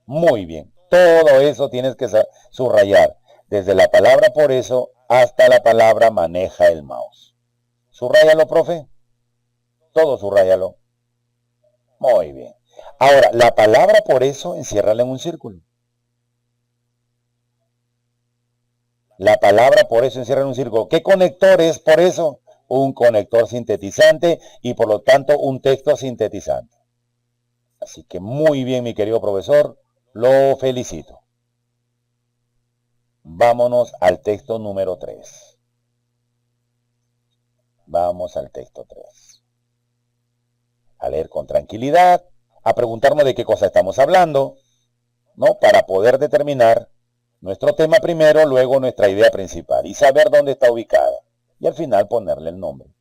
Muy bien, todo eso tienes que subrayar, desde la palabra por eso hasta la palabra maneja el mouse. Subrayalo, profe. Todo subrayalo. Muy bien. Ahora, la palabra por eso, enciérrala en un círculo. La palabra por eso encierra en un círculo. ¿Qué conector es por eso? Un conector sintetizante y por lo tanto un texto sintetizante. Así que muy bien, mi querido profesor, lo felicito. Vámonos al texto número 3. Vamos al texto 3. a leer con tranquilidad, a preguntarnos de qué cosa estamos hablando, ¿no? Para poder determinar nuestro tema primero, luego nuestra idea principal y saber dónde está ubicada. Y al final ponerle el nombre.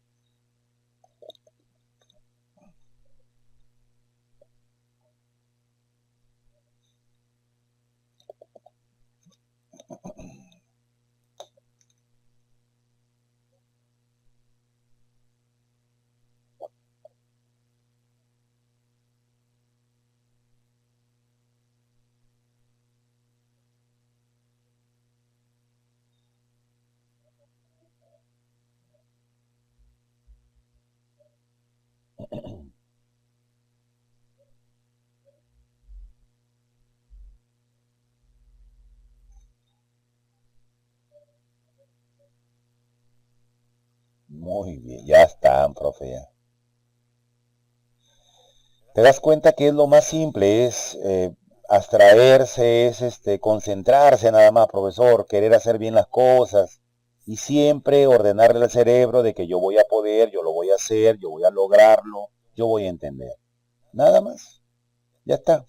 Muy bien, ya están, profe. Ya. Te das cuenta que es lo más simple, es abstraerse, es concentrarse nada más, profesor, querer hacer bien las cosas y siempre ordenarle al cerebro de que yo voy a poder, yo lo voy a hacer, yo voy a lograrlo, yo voy a entender. Nada más, ya está.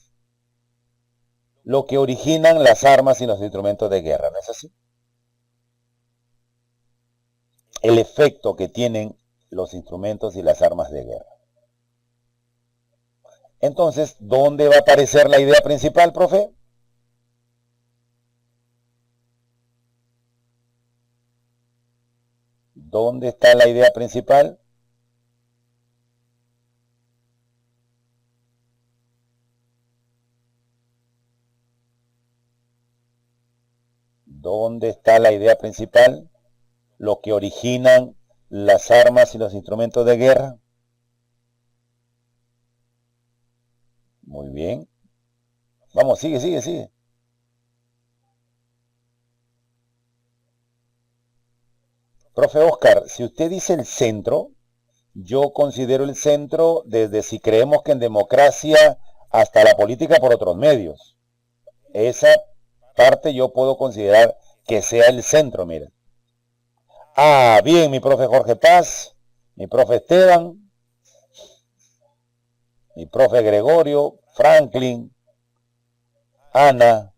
Lo que originan las armas y los instrumentos de guerra, ¿no es así? El efecto que tienen los instrumentos y las armas de guerra. Entonces, ¿dónde va a aparecer la idea principal, profe? ¿Dónde está la idea principal? ¿Dónde está la idea principal? Lo que originan las armas y los instrumentos de guerra. Muy bien. Vamos, sigue, sigue, sigue. Profe Oscar, si usted dice el centro, yo considero el centro desde si creemos que en democracia hasta la política por otros medios. Esa parte yo puedo considerar que sea el centro, mira. Ah, bien, mi profe Jorge Paz, mi profe Esteban, mi profe Gregorio, Franklin, Ana.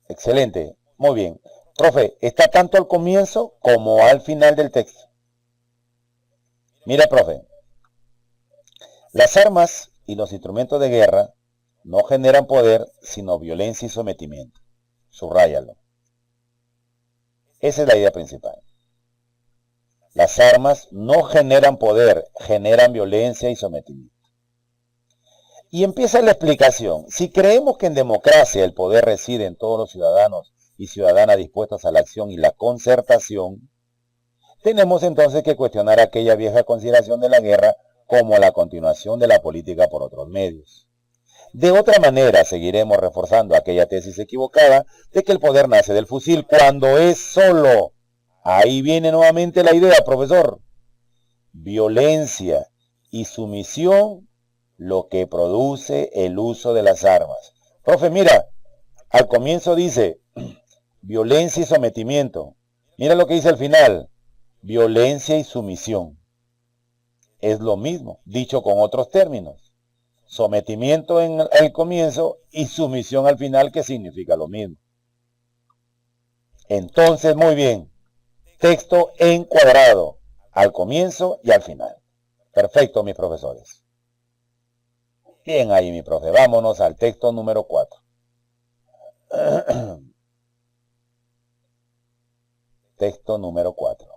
Excelente, muy bien. Profe, está tanto al comienzo como al final del texto. Mira, profe, las armas y los instrumentos de guerra no generan poder, sino violencia y sometimiento. Subráyalo. Esa es la idea principal. Las armas no generan poder, generan violencia y sometimiento. Y empieza la explicación. Si creemos que en democracia el poder reside en todos los ciudadanos y ciudadanas dispuestos a la acción y la concertación, tenemos entonces que cuestionar aquella vieja consideración de la guerra como la continuación de la política por otros medios. De otra manera, seguiremos reforzando aquella tesis equivocada de que el poder nace del fusil cuando es solo. Ahí viene nuevamente la idea, profesor. Violencia y sumisión lo que produce el uso de las armas. Profe, mira, al comienzo dice violencia y sometimiento. Mira lo que dice al final, violencia y sumisión. Es lo mismo, dicho con otros términos. Sometimiento en el comienzo y sumisión al final, que significa lo mismo. Entonces, muy bien, texto encuadrado al comienzo y al final. Perfecto, mis profesores. Bien ahí, mi profe. Vámonos al texto número 4. Texto número 4.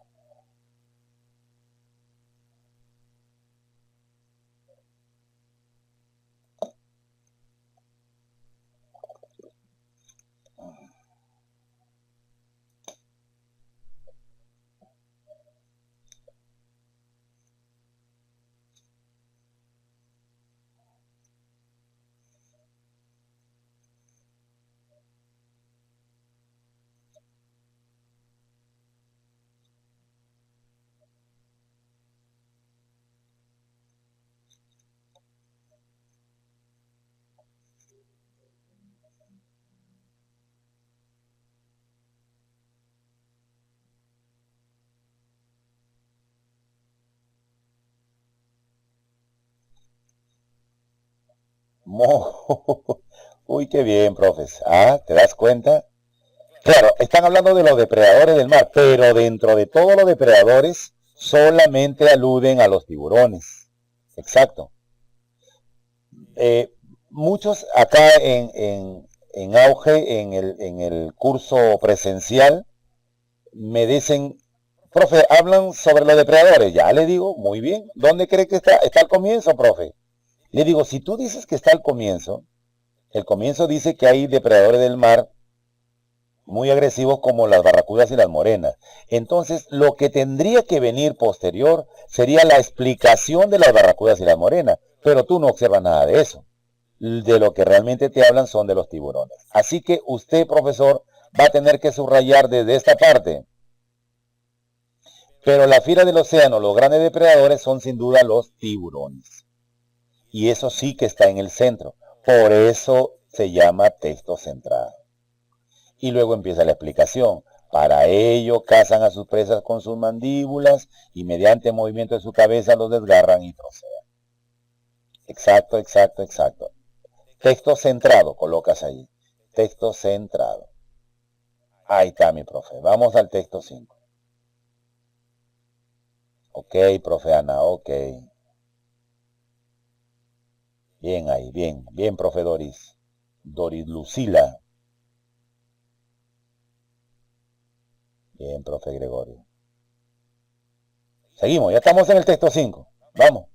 Uy, qué bien, profes. Ah, ¿te das cuenta? Claro, están hablando de los depredadores del mar, pero dentro de todos los depredadores solamente aluden a los tiburones. Exacto. Eh, Muchos acá en auge, en el curso presencial, me dicen, profe, hablan sobre los depredadores. Ya le digo, muy bien. ¿Dónde cree que está? Está al comienzo, profe. Le digo, si tú dices que está al comienzo, el comienzo dice que hay depredadores del mar muy agresivos como las barracudas y las morenas. Entonces, lo que tendría que venir posterior sería la explicación de las barracudas y las morenas, pero tú no observas nada de eso. De lo que realmente te hablan son de los tiburones. Así que usted, profesor, va a tener que subrayar desde esta parte. Pero la fiera del océano, los grandes depredadores son sin duda los tiburones. Y eso sí que está en el centro. Por eso se llama texto centrado. Y luego empieza la explicación. Para ello cazan a sus presas con sus mandíbulas y mediante movimiento de su cabeza los desgarran y trocean. Exacto, exacto, exacto. Texto centrado, colocas ahí. Texto centrado. Ahí está mi profe. Vamos al texto 5. Ok, profe Ana, ok. Bien ahí, bien, bien, profe Doris. Doris Lucila. Bien, profe Gregorio. Seguimos, ya estamos en el texto 5. Vamos.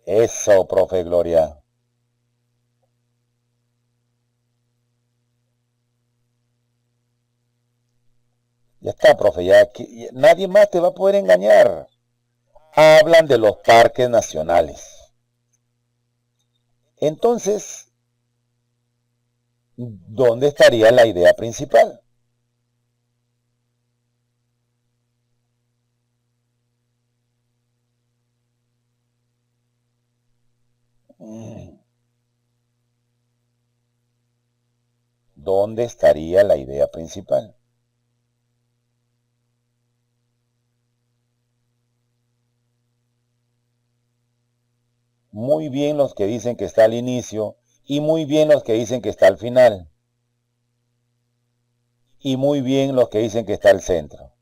Eso, profe Gloria. Ya está, profe, nadie más te va a poder engañar. Hablan de los parques nacionales. Entonces, ¿dónde estaría la idea principal? ¿Dónde estaría la idea principal? Muy bien los que dicen que está al inicio y muy bien los que dicen que está al final y muy bien los que dicen que está al centro.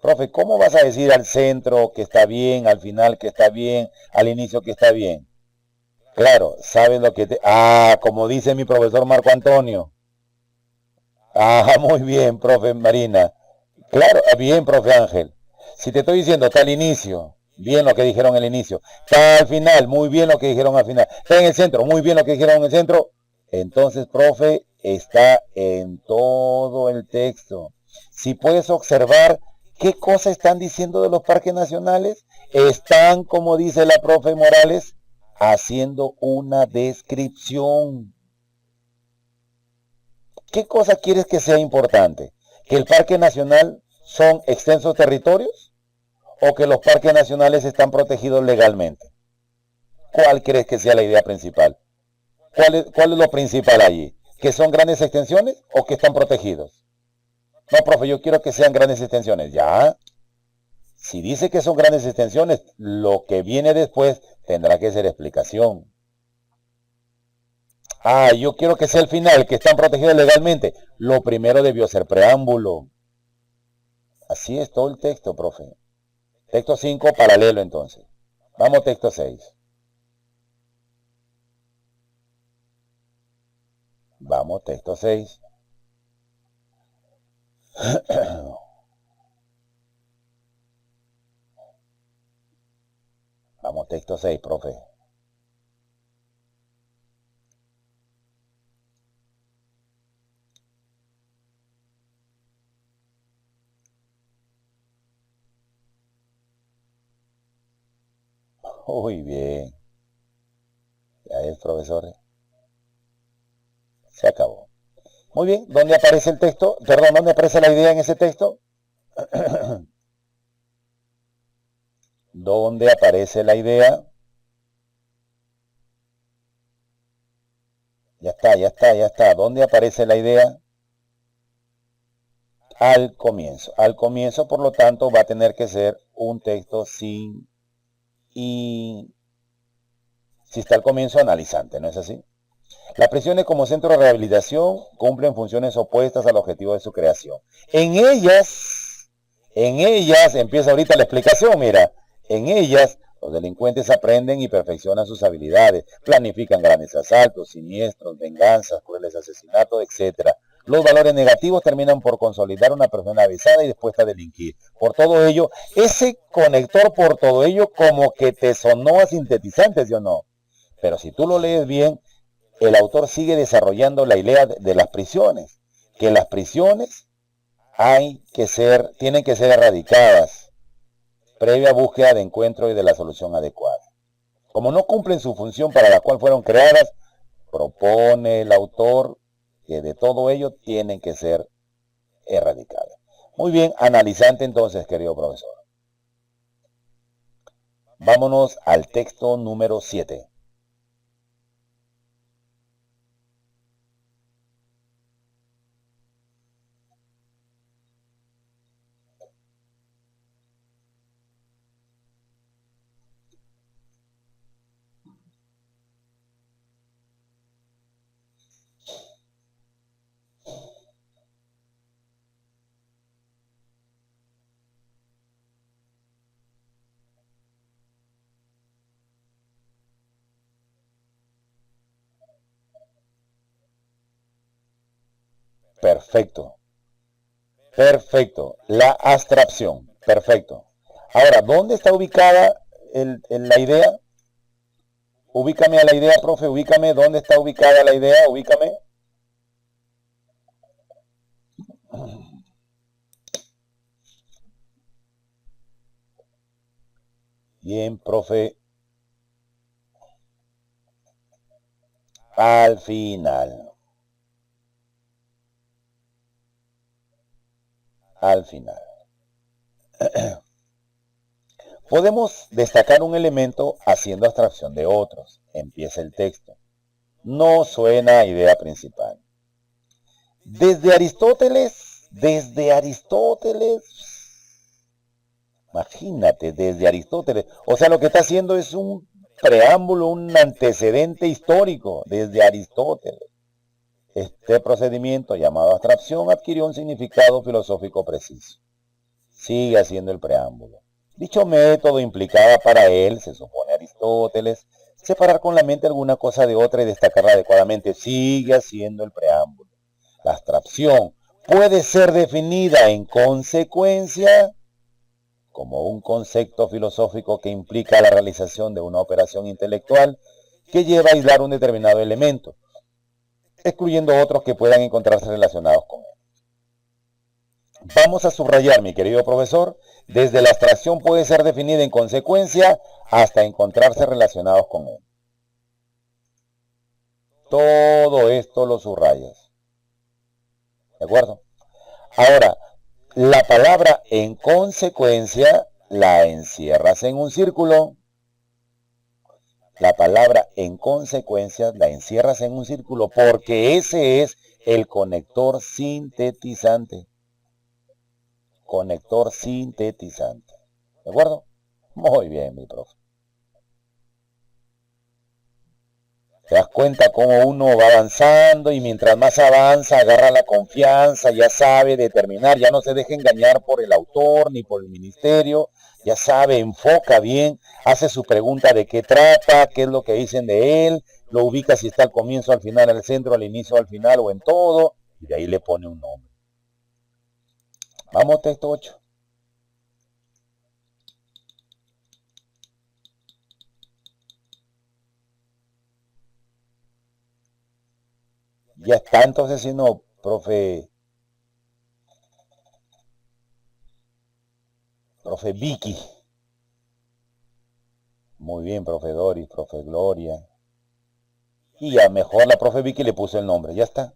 Profe, ¿cómo vas a decir al centro que está bien, al final que está bien, al inicio que está bien? Claro, sabes lo que te... Ah, como dice mi profesor Marco Antonio. Ah, muy bien, profe Marina. Claro, bien, profe Ángel. Si te estoy diciendo, está al inicio, bien lo que dijeron al inicio. Está al final, muy bien lo que dijeron al final. Está en el centro, muy bien lo que dijeron en el centro. Entonces, profe, está en todo el texto. Si puedes observar qué cosas están diciendo de los parques nacionales, están, como dice la profe Morales, haciendo una descripción. ¿Qué cosa quieres que sea importante? ¿Que el Parque Nacional son extensos territorios o que los parques nacionales están protegidos legalmente? ¿Cuál crees que sea la idea principal? ¿Cuál es lo principal allí? ¿Que son grandes extensiones o que están protegidos? No, profe, yo quiero que sean grandes extensiones. Ya, si dice que son grandes extensiones, lo que viene después tendrá que ser explicación. Ah, yo quiero que sea el final, que están protegidos legalmente. Lo primero debió ser preámbulo. Así es todo el texto, profe. Texto 5 paralelo entonces. Vamos texto 6. Vamos texto 6. Vamos texto 6, profe. Muy bien. Ya es, profesor. Se acabó. Muy bien. ¿Dónde aparece el texto? Perdón, ¿dónde aparece la idea en ese texto? ¿Dónde aparece la idea? Ya está, ya está, ya está. ¿Dónde aparece la idea? Al comienzo. Al comienzo, por lo tanto, va a tener que ser un texto sin y si está al comienzo analizante, ¿no es así? Las prisiones como centro de rehabilitación cumplen funciones opuestas al objetivo de su creación. En ellas, empieza ahorita la explicación, mira, en ellas los delincuentes aprenden y perfeccionan sus habilidades, planifican grandes asaltos, siniestros, venganzas, crueles asesinatos, etc. Los valores negativos terminan por consolidar una persona avisada y dispuesta a delinquir. Por todo ello, ese conector por todo ello como que te sonó a sintetizante, ¿sí o no? Pero si tú lo lees bien, el autor sigue desarrollando la idea de las prisiones, que las prisiones tienen que ser erradicadas, previa búsqueda de encuentro y de la solución adecuada. Como no cumplen su función para la cual fueron creadas, propone el autor que de todo ello tienen que ser erradicadas. Muy bien, analizante entonces, querido profesor. Vámonos al texto número 7. Perfecto. Perfecto. La abstracción. Perfecto. Ahora, ¿dónde está ubicada la idea? Ubícame a la idea, profe. Ubícame. ¿Dónde está ubicada la idea? Ubícame. Bien, profe. Al final. Al final. Podemos destacar un elemento haciendo abstracción de otros. Empieza el texto. No suena a idea principal. Desde Aristóteles, imagínate, desde Aristóteles. O sea, lo que está haciendo es un preámbulo, un antecedente histórico, desde Aristóteles. Este procedimiento llamado abstracción adquirió un significado filosófico preciso. Sigue haciendo el preámbulo. Dicho método implicaba para él, se supone Aristóteles, separar con la mente alguna cosa de otra y destacarla adecuadamente. Sigue haciendo el preámbulo. La abstracción puede ser definida en consecuencia como un concepto filosófico que implica la realización de una operación intelectual que lleva a aislar un determinado elemento, excluyendo otros que puedan encontrarse relacionados con él. Vamos a subrayar, mi querido profesor, desde la abstracción puede ser definida en consecuencia hasta encontrarse relacionados con él. Todo esto lo subrayas. ¿De acuerdo? Ahora, la palabra en consecuencia la encierras en un círculo. La palabra en consecuencia la encierras en un círculo porque ese es el conector sintetizante. Conector sintetizante. ¿De acuerdo? Muy bien, mi profe. Te das cuenta cómo uno va avanzando y mientras más avanza, agarra la confianza, ya sabe determinar, ya no se deja engañar por el autor ni por el ministerio, ya sabe, enfoca bien, hace su pregunta de qué trata, qué es lo que dicen de él, lo ubica si está al comienzo, al final, al centro, al inicio, al final o en todo, y de ahí le pone un nombre. Vamos, texto 8. Ya está, entonces, si no, profe Vicky. Muy bien, profe Doris, profe Gloria. Y a mejor la profe Vicky le puso el nombre, ya está.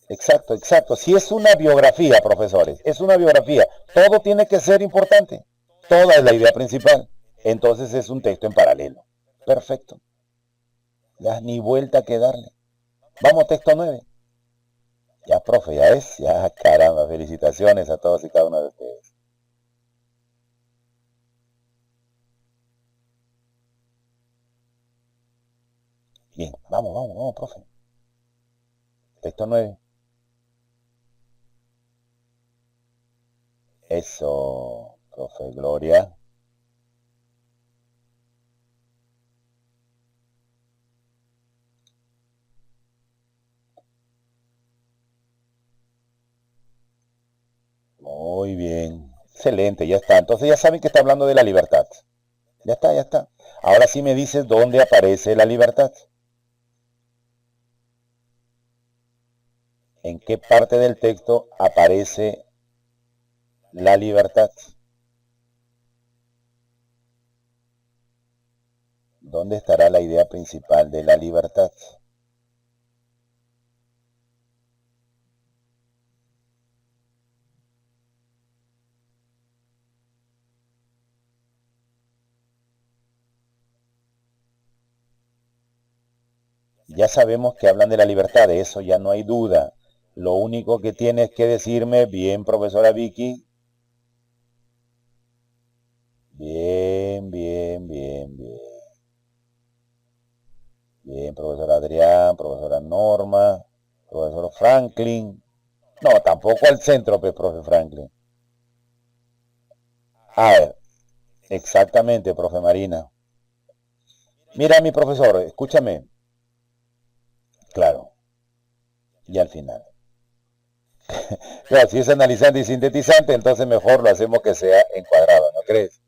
Exacto, exacto. Si es una biografía, profesores, es una biografía. Todo tiene que ser importante. Toda es la idea principal. Entonces es un texto en paralelo. Perfecto. Ya ni vuelta que darle. Vamos, texto 9. Ya, profe, ya es. Ya, caramba, felicitaciones a todos y cada uno de ustedes. Bien, vamos, vamos, vamos, profe. Texto 9. Eso, profe Gloria. Muy bien. Excelente, ya está. Entonces ya saben que está hablando de la libertad. Ya está, ya está. Ahora sí me dices dónde aparece la libertad. ¿En qué parte del texto aparece la libertad? ¿Dónde estará la idea principal de la libertad? Ya sabemos que hablan de la libertad, de eso ya no hay duda. Lo único que tienes que decirme, bien, profesora Vicky, bien, bien, bien, bien. Bien, profesor Adrián, profesora Norma, profesor Franklin. No, tampoco al centro, pues, profe Franklin. A ver, exactamente, profe Marina. Mira, mi profesor, escúchame. Claro, y al final. Claro, si es analizante y sintetizante, entonces mejor lo hacemos que sea encuadrado, ¿no crees?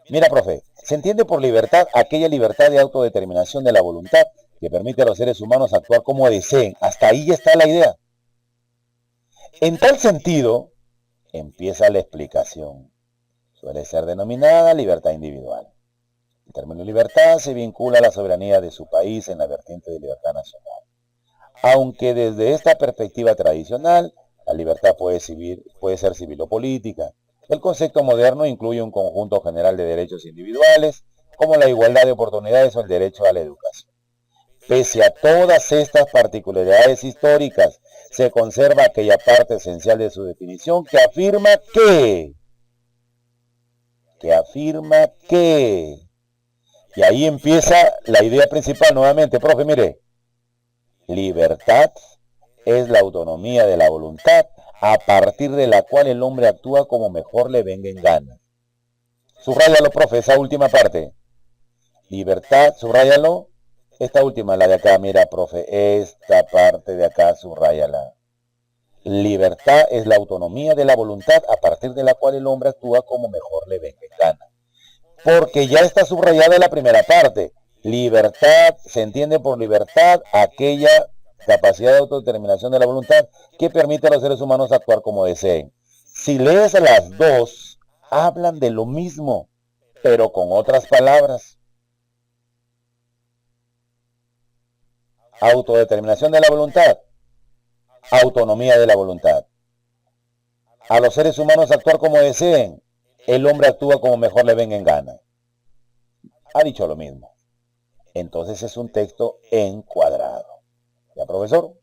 Mira, profe, se entiende por libertad aquella libertad de autodeterminación de la voluntad que permite a los seres humanos actuar como deseen. Hasta ahí ya está la idea. En tal sentido, empieza la explicación. Suele ser denominada libertad individual. El término libertad se vincula a la soberanía de su país en la vertiente de libertad nacional. Aunque desde esta perspectiva tradicional, la libertad puede ser civil o política. El concepto moderno incluye un conjunto general de derechos individuales, como la igualdad de oportunidades o el derecho a la educación. Pese a todas estas particularidades históricas, se conserva aquella parte esencial de su definición que afirma que, y ahí empieza la idea principal nuevamente, profe, mire, libertad es la autonomía de la voluntad a partir de la cual el hombre actúa como mejor le venga en gana. Subrayalo, profe, esa última parte. Libertad, subrayalo. Esta última, la de acá, mira, profe, esta parte de acá, subrayala. Libertad es la autonomía de la voluntad a partir de la cual el hombre actúa como mejor le venga en gana. Porque ya está subrayada la primera parte. Libertad, se entiende por libertad aquella capacidad de autodeterminación de la voluntad que permite a los seres humanos actuar como deseen. Si lees las dos, hablan de lo mismo, pero con otras palabras. Autodeterminación de la voluntad, autonomía de la voluntad. A los seres humanos actuar como deseen, el hombre actúa como mejor le venga en gana. Ha dicho lo mismo. Entonces es un texto encuadrado. ¿Ya, profesor?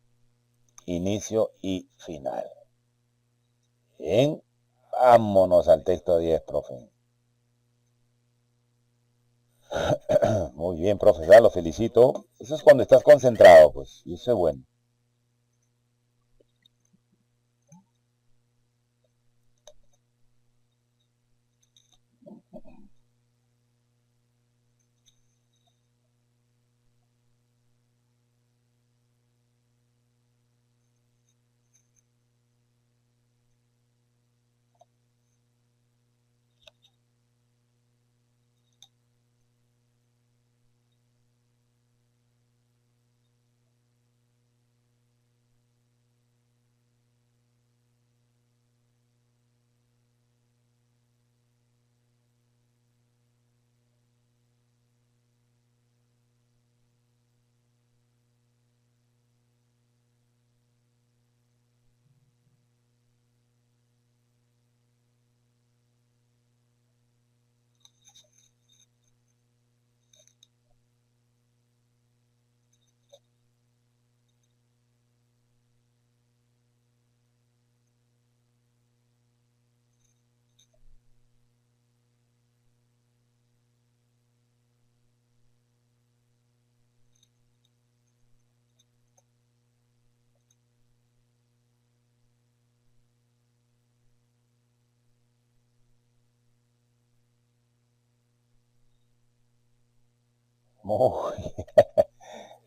Inicio y final. Bien, vámonos al texto 10, profe. Muy bien, profe, ya lo felicito. Eso es cuando estás concentrado, pues, y eso es bueno. Muy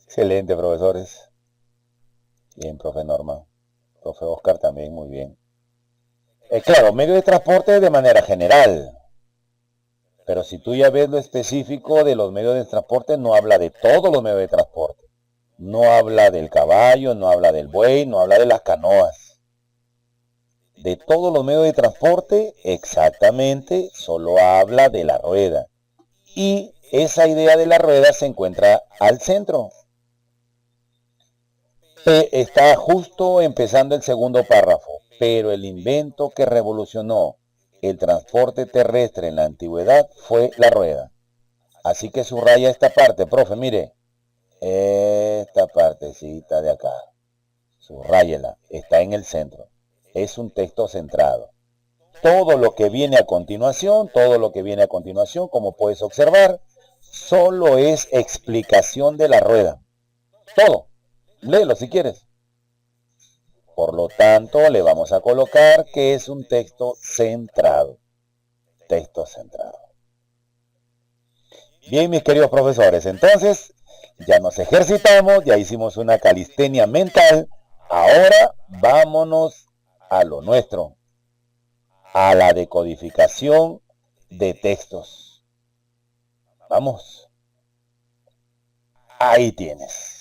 excelente, profesores. Bien, profe Norma. Profe Oscar también, muy bien. Claro, medio de transporte de manera general. Pero si tú ya ves lo específico de los medios de transporte, no habla de todos los medios de transporte. No habla del caballo, no habla del buey, no habla de las canoas. De todos los medios de transporte, exactamente, solo habla de la rueda. Y esa idea de la rueda se encuentra al centro. Está justo empezando el segundo párrafo, pero el invento que revolucionó el transporte terrestre en la antigüedad fue la rueda. Así que subraya esta parte, profe, mire, esta partecita de acá, subráyela, está en el centro. Es un texto centrado. Todo lo que viene a continuación, todo lo que viene a continuación, como puedes observar, solo es explicación de la rueda. Todo. Léelo si quieres. Por lo tanto, le vamos a colocar que es un texto centrado. Texto centrado. Bien, mis queridos profesores, entonces ya nos ejercitamos, ya hicimos una calistenia mental. Ahora vámonos a lo nuestro, a la decodificación de textos. Vamos, ahí tienes.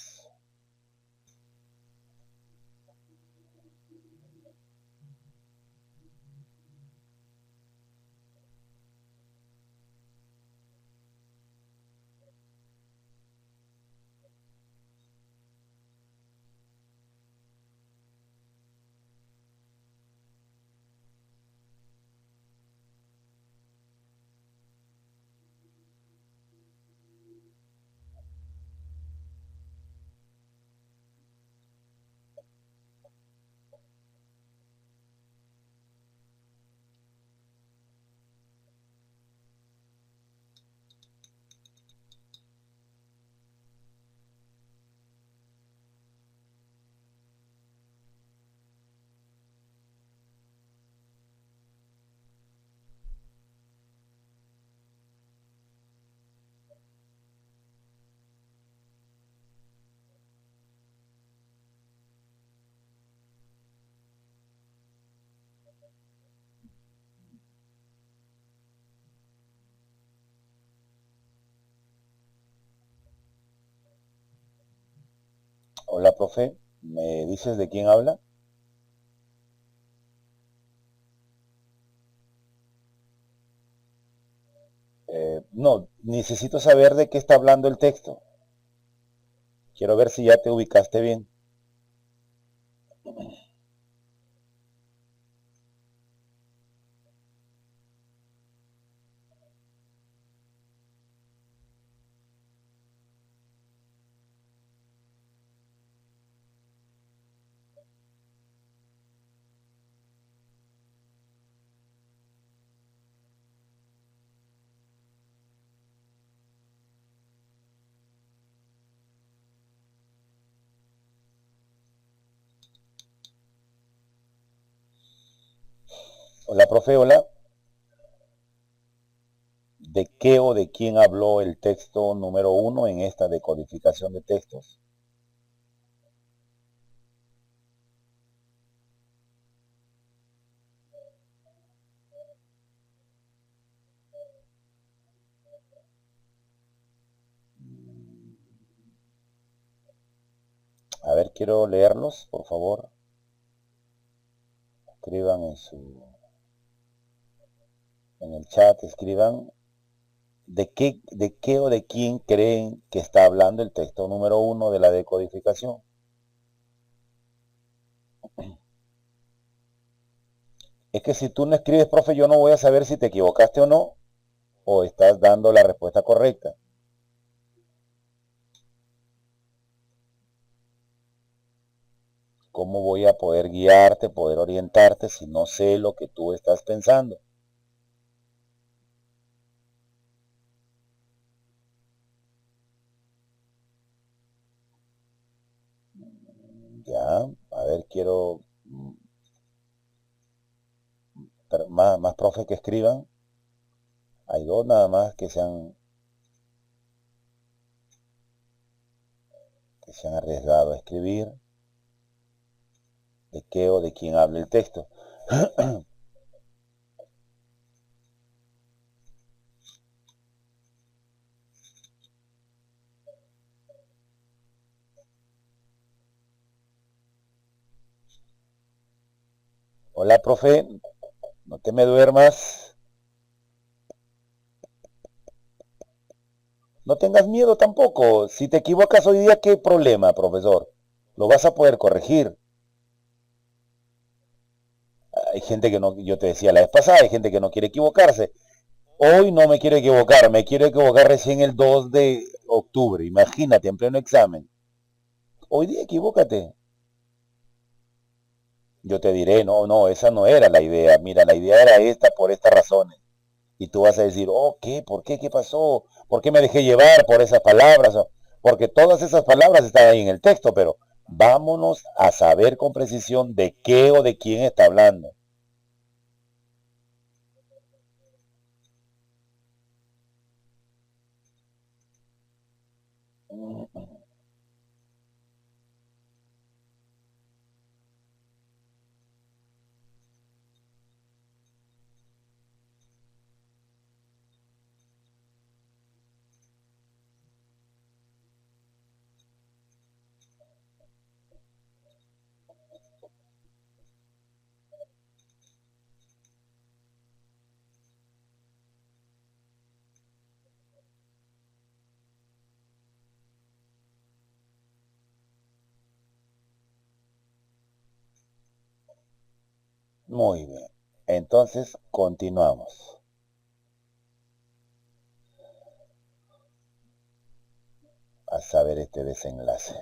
Hola, profe, ¿me dices de quién habla? No, necesito saber de qué está hablando el texto. Quiero ver si ya te ubicaste bien. Hola, profe, hola. ¿De qué o de quién habló el texto número uno en esta decodificación de textos? A ver, quiero leerlos, por favor. Escriban en el chat, escriban de qué o de quién creen que está hablando el texto número uno de la decodificación. Es que si tú no escribes, profe, yo no voy a saber si te equivocaste o no, o estás dando la respuesta correcta. ¿Cómo voy a poder guiarte, poder orientarte si no sé lo que tú estás pensando? Ya, a ver, quiero más profes que escriban. Hay dos nada más que sean. que se han arriesgado a escribir, de qué o de quién habla el texto. Hola, profe, no te me duermas. No tengas miedo tampoco. Si te equivocas hoy día, ¿qué problema, profesor? Lo vas a poder corregir. Hay gente que no, yo te decía la vez pasada, hay gente que no quiere equivocarse. Hoy no me quiero equivocar, me quiero equivocar recién el 2 de octubre. Imagínate, en pleno examen. Hoy día equivócate. Yo te diré, no, no, esa no era la idea. Mira, la idea era esta por estas razones. Y tú vas a decir, oh, ¿qué? ¿Por qué? ¿Qué pasó? ¿Por qué me dejé llevar por esas palabras? Porque todas esas palabras están ahí en el texto, pero vámonos a saber con precisión de qué o de quién está hablando. Muy bien. Entonces, continuamos. A saber este desenlace.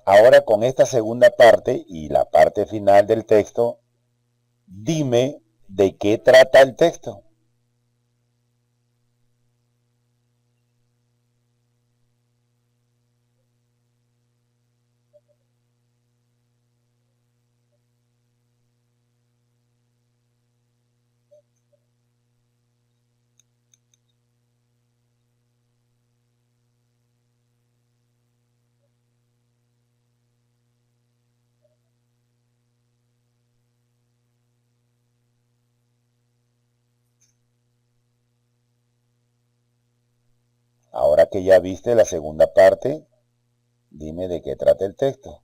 Ahora con esta segunda parte y la parte final del texto, dime de qué trata el texto. Ahora que ya viste la segunda parte, dime de qué trata el texto.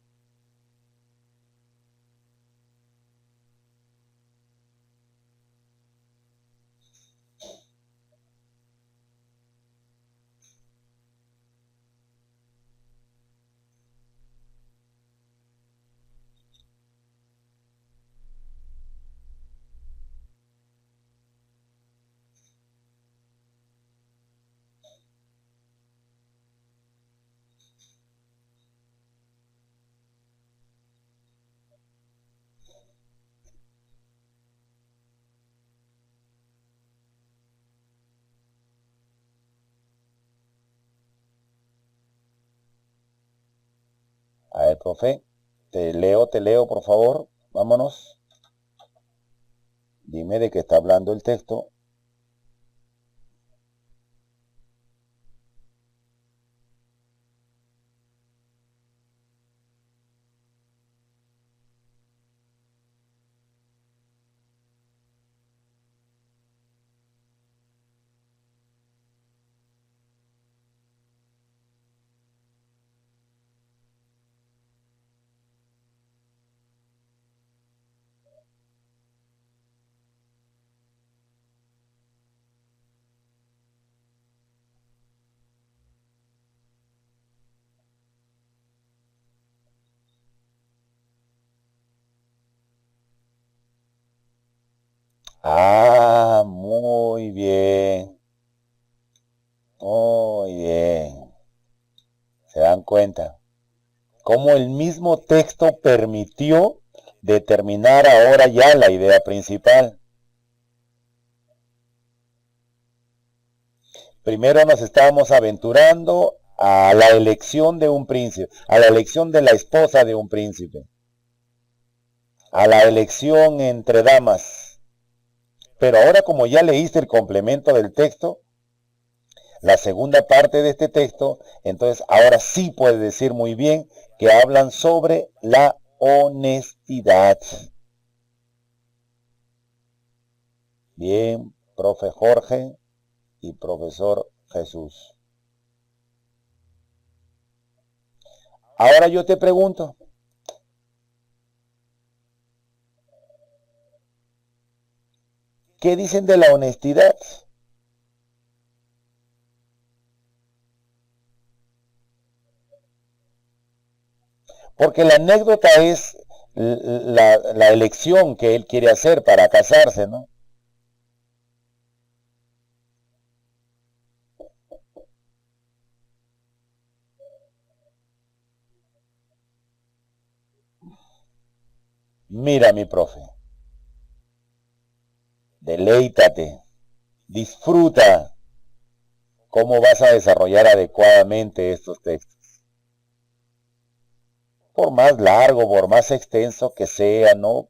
A ver, profe, te leo, por favor. Vámonos. Dime de qué está hablando el texto. Ah, muy bien, muy bien. ¿Se dan cuenta? Cómo el mismo texto permitió determinar ahora ya la idea principal. Primero nos estábamos aventurando a la elección de un príncipe, a la elección de la esposa de un príncipe, a la elección entre damas. Pero ahora como ya leíste el complemento del texto, la segunda parte de este texto, entonces ahora sí puedes decir muy bien que hablan sobre la honestidad. Bien, profe Jorge y profesor Jesús. Ahora yo te pregunto, ¿qué dicen de la honestidad? Porque la anécdota es la elección que él quiere hacer para casarse, ¿no? Mira, mi profe, deleítate, disfruta cómo vas a desarrollar adecuadamente estos textos. Por más largo, por más extenso que sea, ¿no?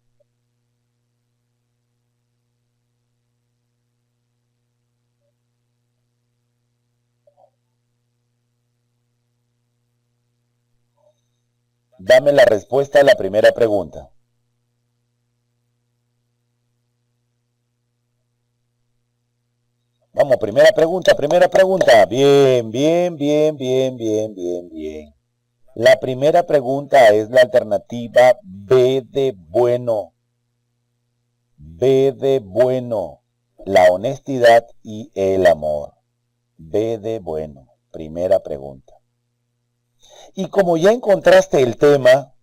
Dame la respuesta a la primera pregunta. Vamos, primera pregunta, primera pregunta. Bien, bien, bien, bien, bien, bien, bien. La primera pregunta es la alternativa B de bueno. B de bueno. La honestidad y el amor. B de bueno. Primera pregunta. Y como ya encontraste el tema,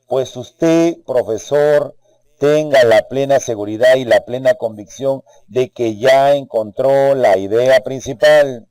pues usted, profesor, tenga la plena seguridad y la plena convicción de que ya encontró la idea principal.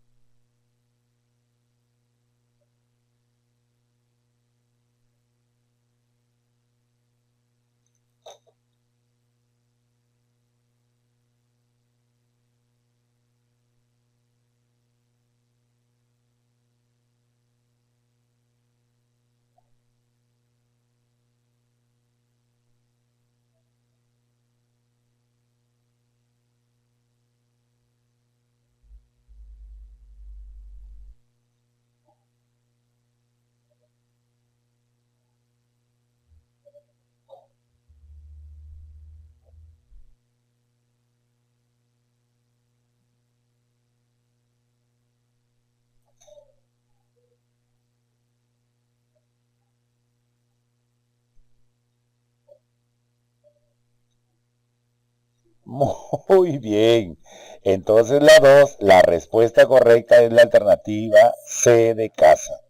Muy bien. Entonces la 2, la respuesta correcta es la alternativa C de casa.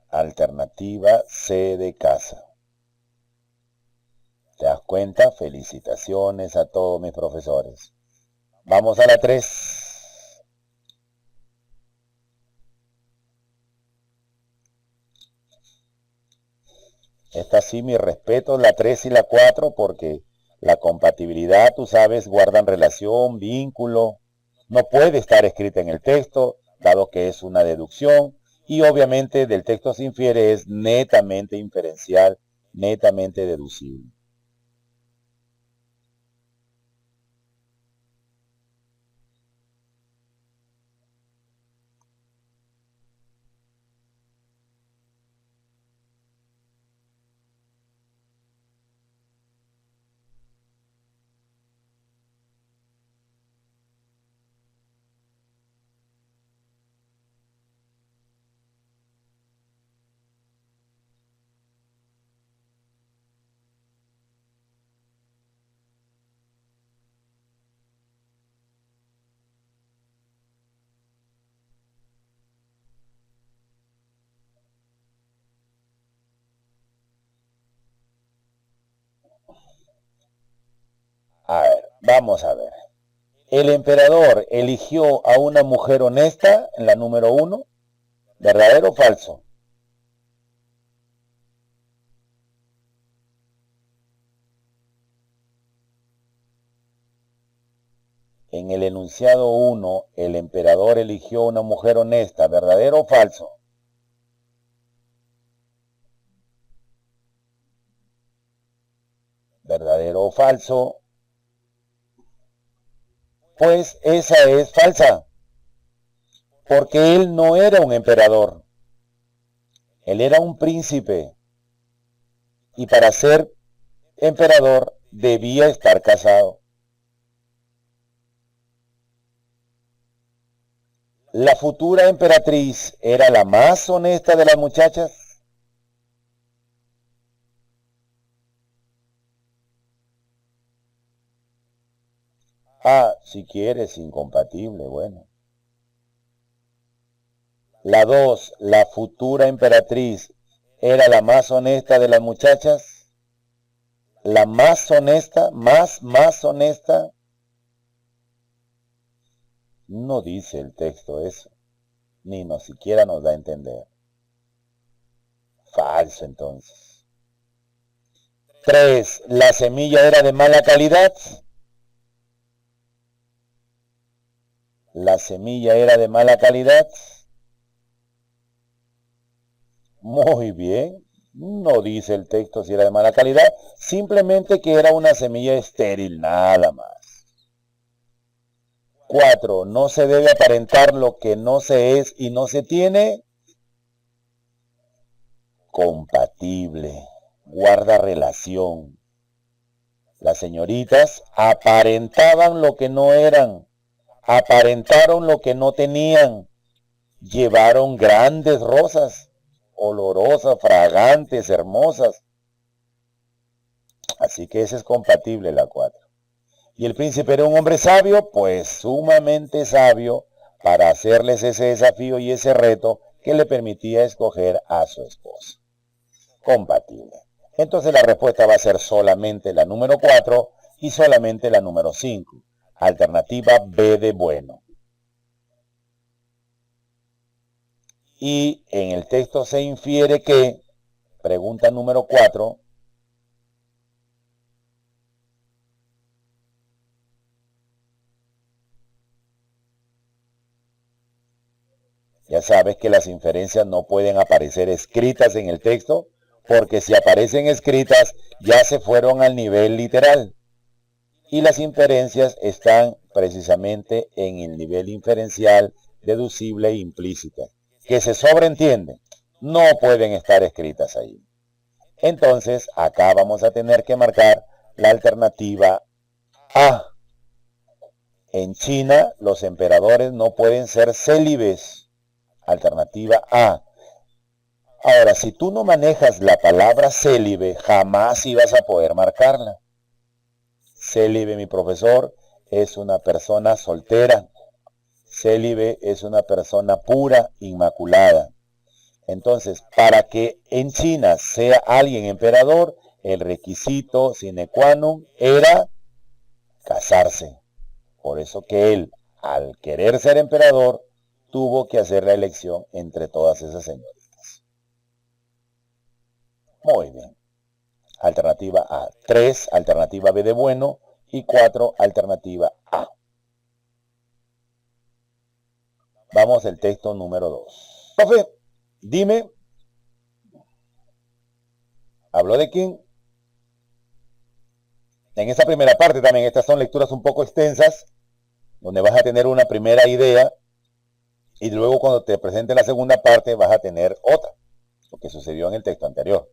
Alternativa C de casa. ¿Te das cuenta? Felicitaciones a todos mis profesores. Vamos a la 3. Esta sí, mi respeto, la 3 y la 4, porque la compatibilidad, tú sabes, guardan relación, vínculo. No puede estar escrita en el texto, dado que es una deducción. Y obviamente del texto se infiere es netamente inferencial, netamente deducible. A ver, vamos a ver. El emperador eligió a una mujer honesta en la número 1. ¿Verdadero o falso? En el enunciado 1, el emperador eligió una mujer honesta. ¿Verdadero o falso? ¿Verdadero o falso? Pues esa es falsa, porque él no era un emperador, él era un príncipe, y para ser emperador debía estar casado. La futura emperatriz era la más honesta de las muchachas. Ah, si quieres, incompatible, bueno. La 2, la futura emperatriz, era la más honesta de las muchachas. La más honesta, más honesta. No dice el texto eso, ni nos siquiera nos da a entender. Falso entonces. 3, la semilla era de mala calidad. La semilla era de mala calidad. Muy bien, no dice el texto si era de mala calidad, simplemente que era una semilla estéril, nada más. 4, no se debe aparentar lo que no se es y no se tiene. Compatible, guarda relación. Las señoritas aparentaban lo que no eran, aparentaron lo que no tenían, llevaron grandes rosas, olorosas, fragantes, hermosas. Así que ese es compatible, la 4. Y el príncipe era un hombre sabio, pues sumamente sabio, para hacerles ese desafío y ese reto que le permitía escoger a su esposa. Compatible. Entonces la respuesta va a ser solamente la número 4 y solamente la número 5. Alternativa B de bueno. Y en el texto se infiere que, pregunta número 4, ya sabes que las inferencias no pueden aparecer escritas en el texto, porque si aparecen escritas ya se fueron al nivel literal. Y las inferencias están precisamente en el nivel inferencial, deducible e implícita, que se sobreentiende, no pueden estar escritas ahí. Entonces, acá vamos a tener que marcar la alternativa A. En China, los emperadores no pueden ser célibes. Alternativa A. Ahora, si tú no manejas la palabra célibe, jamás ibas a poder marcarla. Célibe, mi profesor, es una persona soltera. Célibe es una persona pura, inmaculada. Entonces, para que en China sea alguien emperador, el requisito sine qua non era casarse. Por eso que él, al querer ser emperador, tuvo que hacer la elección entre todas esas señoritas. Muy bien. Alternativa A. 3, alternativa B de bueno. Y 4, alternativa A. Vamos al texto número 2. Profe, dime, ¿habló de quién? En esta primera parte también, estas son lecturas un poco extensas, donde vas a tener una primera idea y luego cuando te presente la segunda parte vas a tener otra, lo que sucedió en el texto anterior.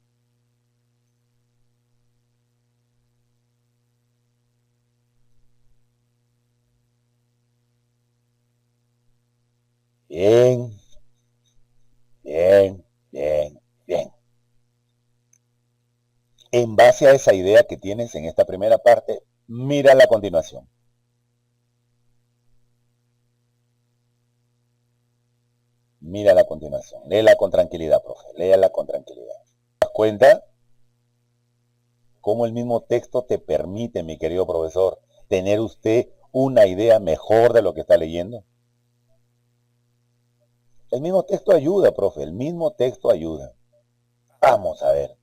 Bien, bien, bien, bien. En base a esa idea que tienes en esta primera parte, mira la continuación. Mira la continuación. Léela con tranquilidad, profe. Léela con tranquilidad. ¿Te das cuenta? cómo el mismo texto te permite, mi querido profesor, tener usted una idea mejor de lo que está leyendo. El mismo texto ayuda, profe, el mismo texto ayuda. Vamos a ver.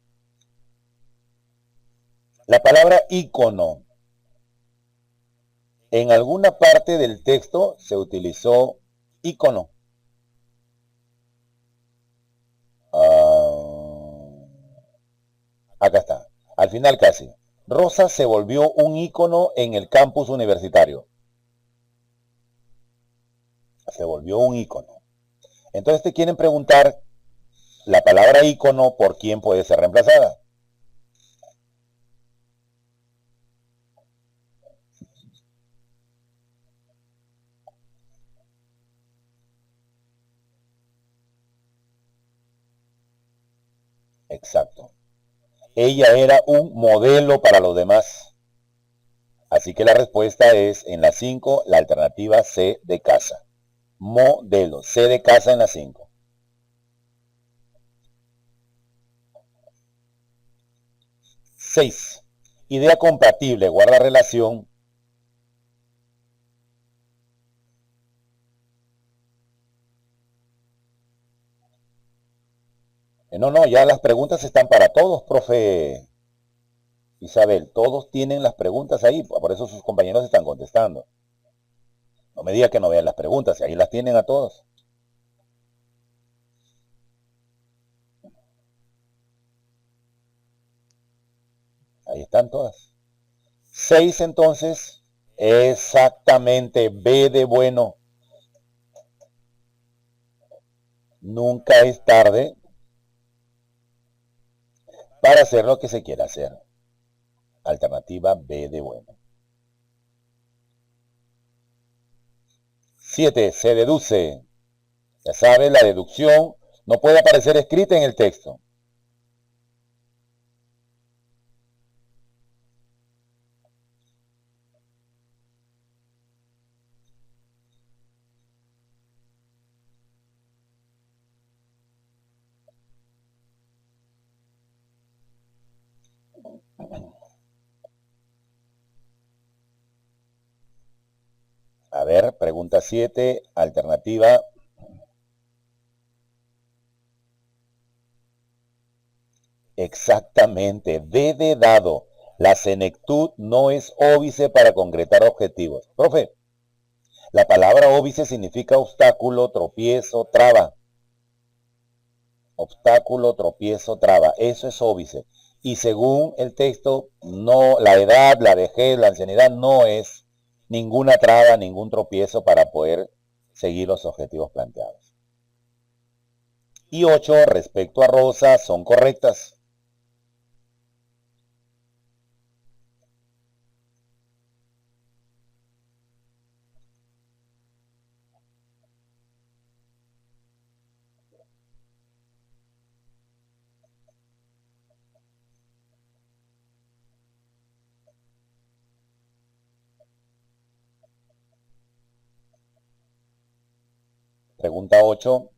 La palabra ícono. En alguna parte del texto se utilizó ícono. Acá está. Al final casi. Rosa se volvió un ícono en el campus universitario. Se volvió un ícono. Entonces te quieren preguntar la palabra ícono por quién puede ser reemplazada. Exacto. Ella era un modelo para los demás. Así que la respuesta es en la 5, la alternativa C de casa. Modelo, C de casa en la 5. 6. Idea compatible, guarda relación. No, ya las preguntas están para todos, profe Isabel. Todos tienen las preguntas ahí, por eso sus compañeros están contestando. No me diga que no vean las preguntas, ahí las tienen a todos. Ahí están todas. 6 entonces, exactamente, B de bueno. Nunca es tarde para hacer lo que se quiera hacer. Alternativa B de bueno. 7. Se deduce. Ya sabe, la deducción no puede aparecer escrita en el texto. A ver, pregunta 7, alternativa. Exactamente, D de dado. La senectud no es óbice para concretar objetivos. Profe, la palabra óbice significa obstáculo, tropiezo, traba. Obstáculo, tropiezo, traba. Eso es óbice. Y según el texto, no, la edad, la vejez, la ancianidad no es ninguna traba, ningún tropiezo para poder seguir los objetivos planteados. Y 8, respecto a Rosa, son correctas. Pregunta 8.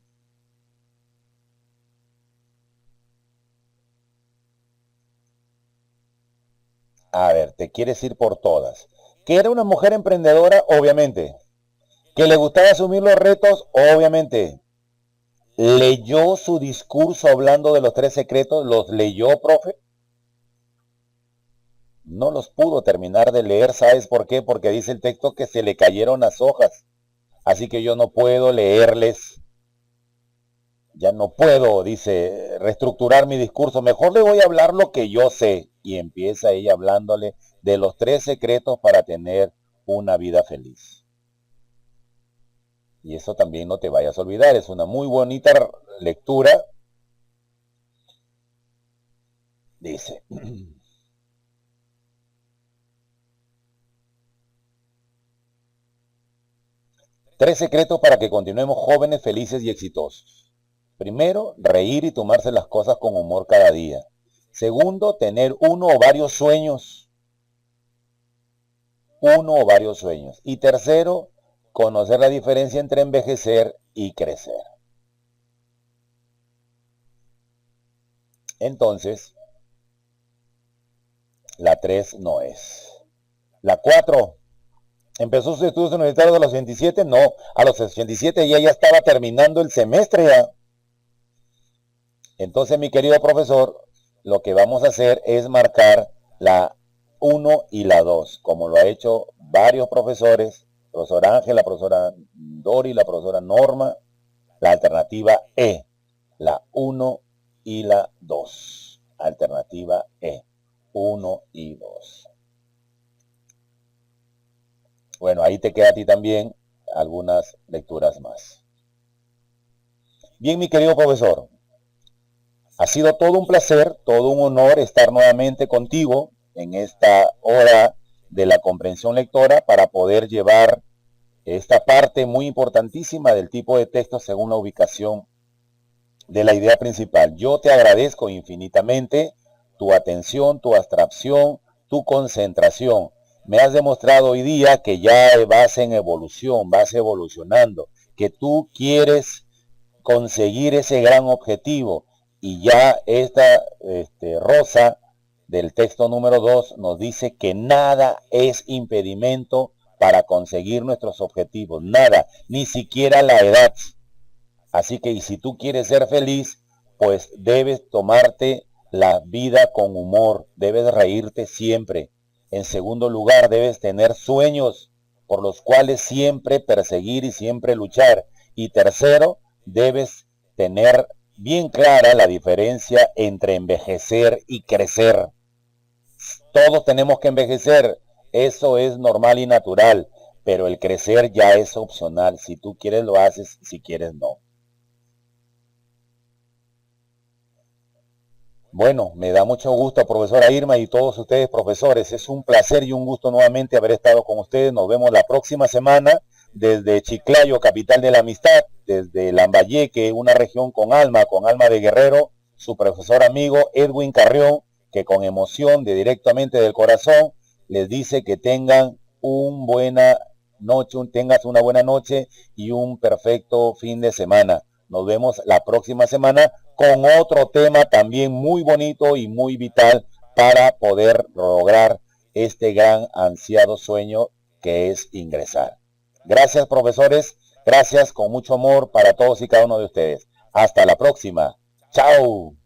A ver, te quieres ir por todas. Que era una mujer emprendedora, obviamente. Que le gustaba asumir los retos, obviamente. Leyó su discurso hablando de los 3 secretos, los leyó, profe. No los pudo terminar de leer, ¿sabes por qué? Porque dice el texto que se le cayeron las hojas. Así que yo no puedo leerles. Ya no puedo, dice, reestructurar mi discurso. Mejor le voy a hablar lo que yo sé. Y empieza ella hablándole de los 3 secretos para tener una vida feliz. Y eso también no te vayas a olvidar. Es una muy bonita lectura. Dice, 3 secretos para que continuemos jóvenes, felices y exitosos. Primero, reír y tomarse las cosas con humor cada día. Segundo, tener uno o varios sueños. Uno o varios sueños. Y tercero, conocer la diferencia entre envejecer y crecer. Entonces, La 3 no es. La 4. ¿Empezó sus estudios universitarios a los 27? No, a los 87 ya estaba terminando el semestre ya. Entonces, mi querido profesor, lo que vamos a hacer es marcar la 1 y la 2, como lo ha hecho varios profesores, profesor Ángel, la profesora Dori, la profesora Norma, la alternativa E, la 1 y la 2, alternativa E, 1 y 2. Bueno, ahí te queda a ti también algunas lecturas más. Bien, mi querido profesor, ha sido todo un placer, todo un honor estar nuevamente contigo en esta hora de la comprensión lectora para poder llevar esta parte muy importantísima del tipo de texto según la ubicación de la idea principal. Yo te agradezco infinitamente tu atención, tu abstracción, tu concentración. Me has demostrado hoy día que ya vas en evolución, vas evolucionando, que tú quieres conseguir ese gran objetivo. Y ya esta Rosa del texto número 2 nos dice que nada es impedimento para conseguir nuestros objetivos, nada, ni siquiera la edad. Así que y si tú quieres ser feliz, pues debes tomarte la vida con humor, debes reírte siempre. En segundo lugar, debes tener sueños por los cuales siempre perseguir y siempre luchar. Y tercero, debes tener bien clara la diferencia entre envejecer y crecer. Todos tenemos que envejecer, eso es normal y natural, pero el crecer ya es opcional. Si tú quieres lo haces, si quieres no. Bueno, me da mucho gusto, profesora Irma, y todos ustedes, profesores. Es un placer y un gusto nuevamente haber estado con ustedes. Nos vemos la próxima semana desde Chiclayo, capital de la amistad, desde Lambayeque, una región con alma de guerrero, su profesor amigo Edwin Carrión, que con emoción, de directamente del corazón, les dice que tengan tengas una buena noche y un perfecto fin de semana. Nos vemos la próxima semana con otro tema también muy bonito y muy vital para poder lograr este gran ansiado sueño que es ingresar. Gracias, profesores. Gracias con mucho amor para todos y cada uno de ustedes. Hasta la próxima. Chao.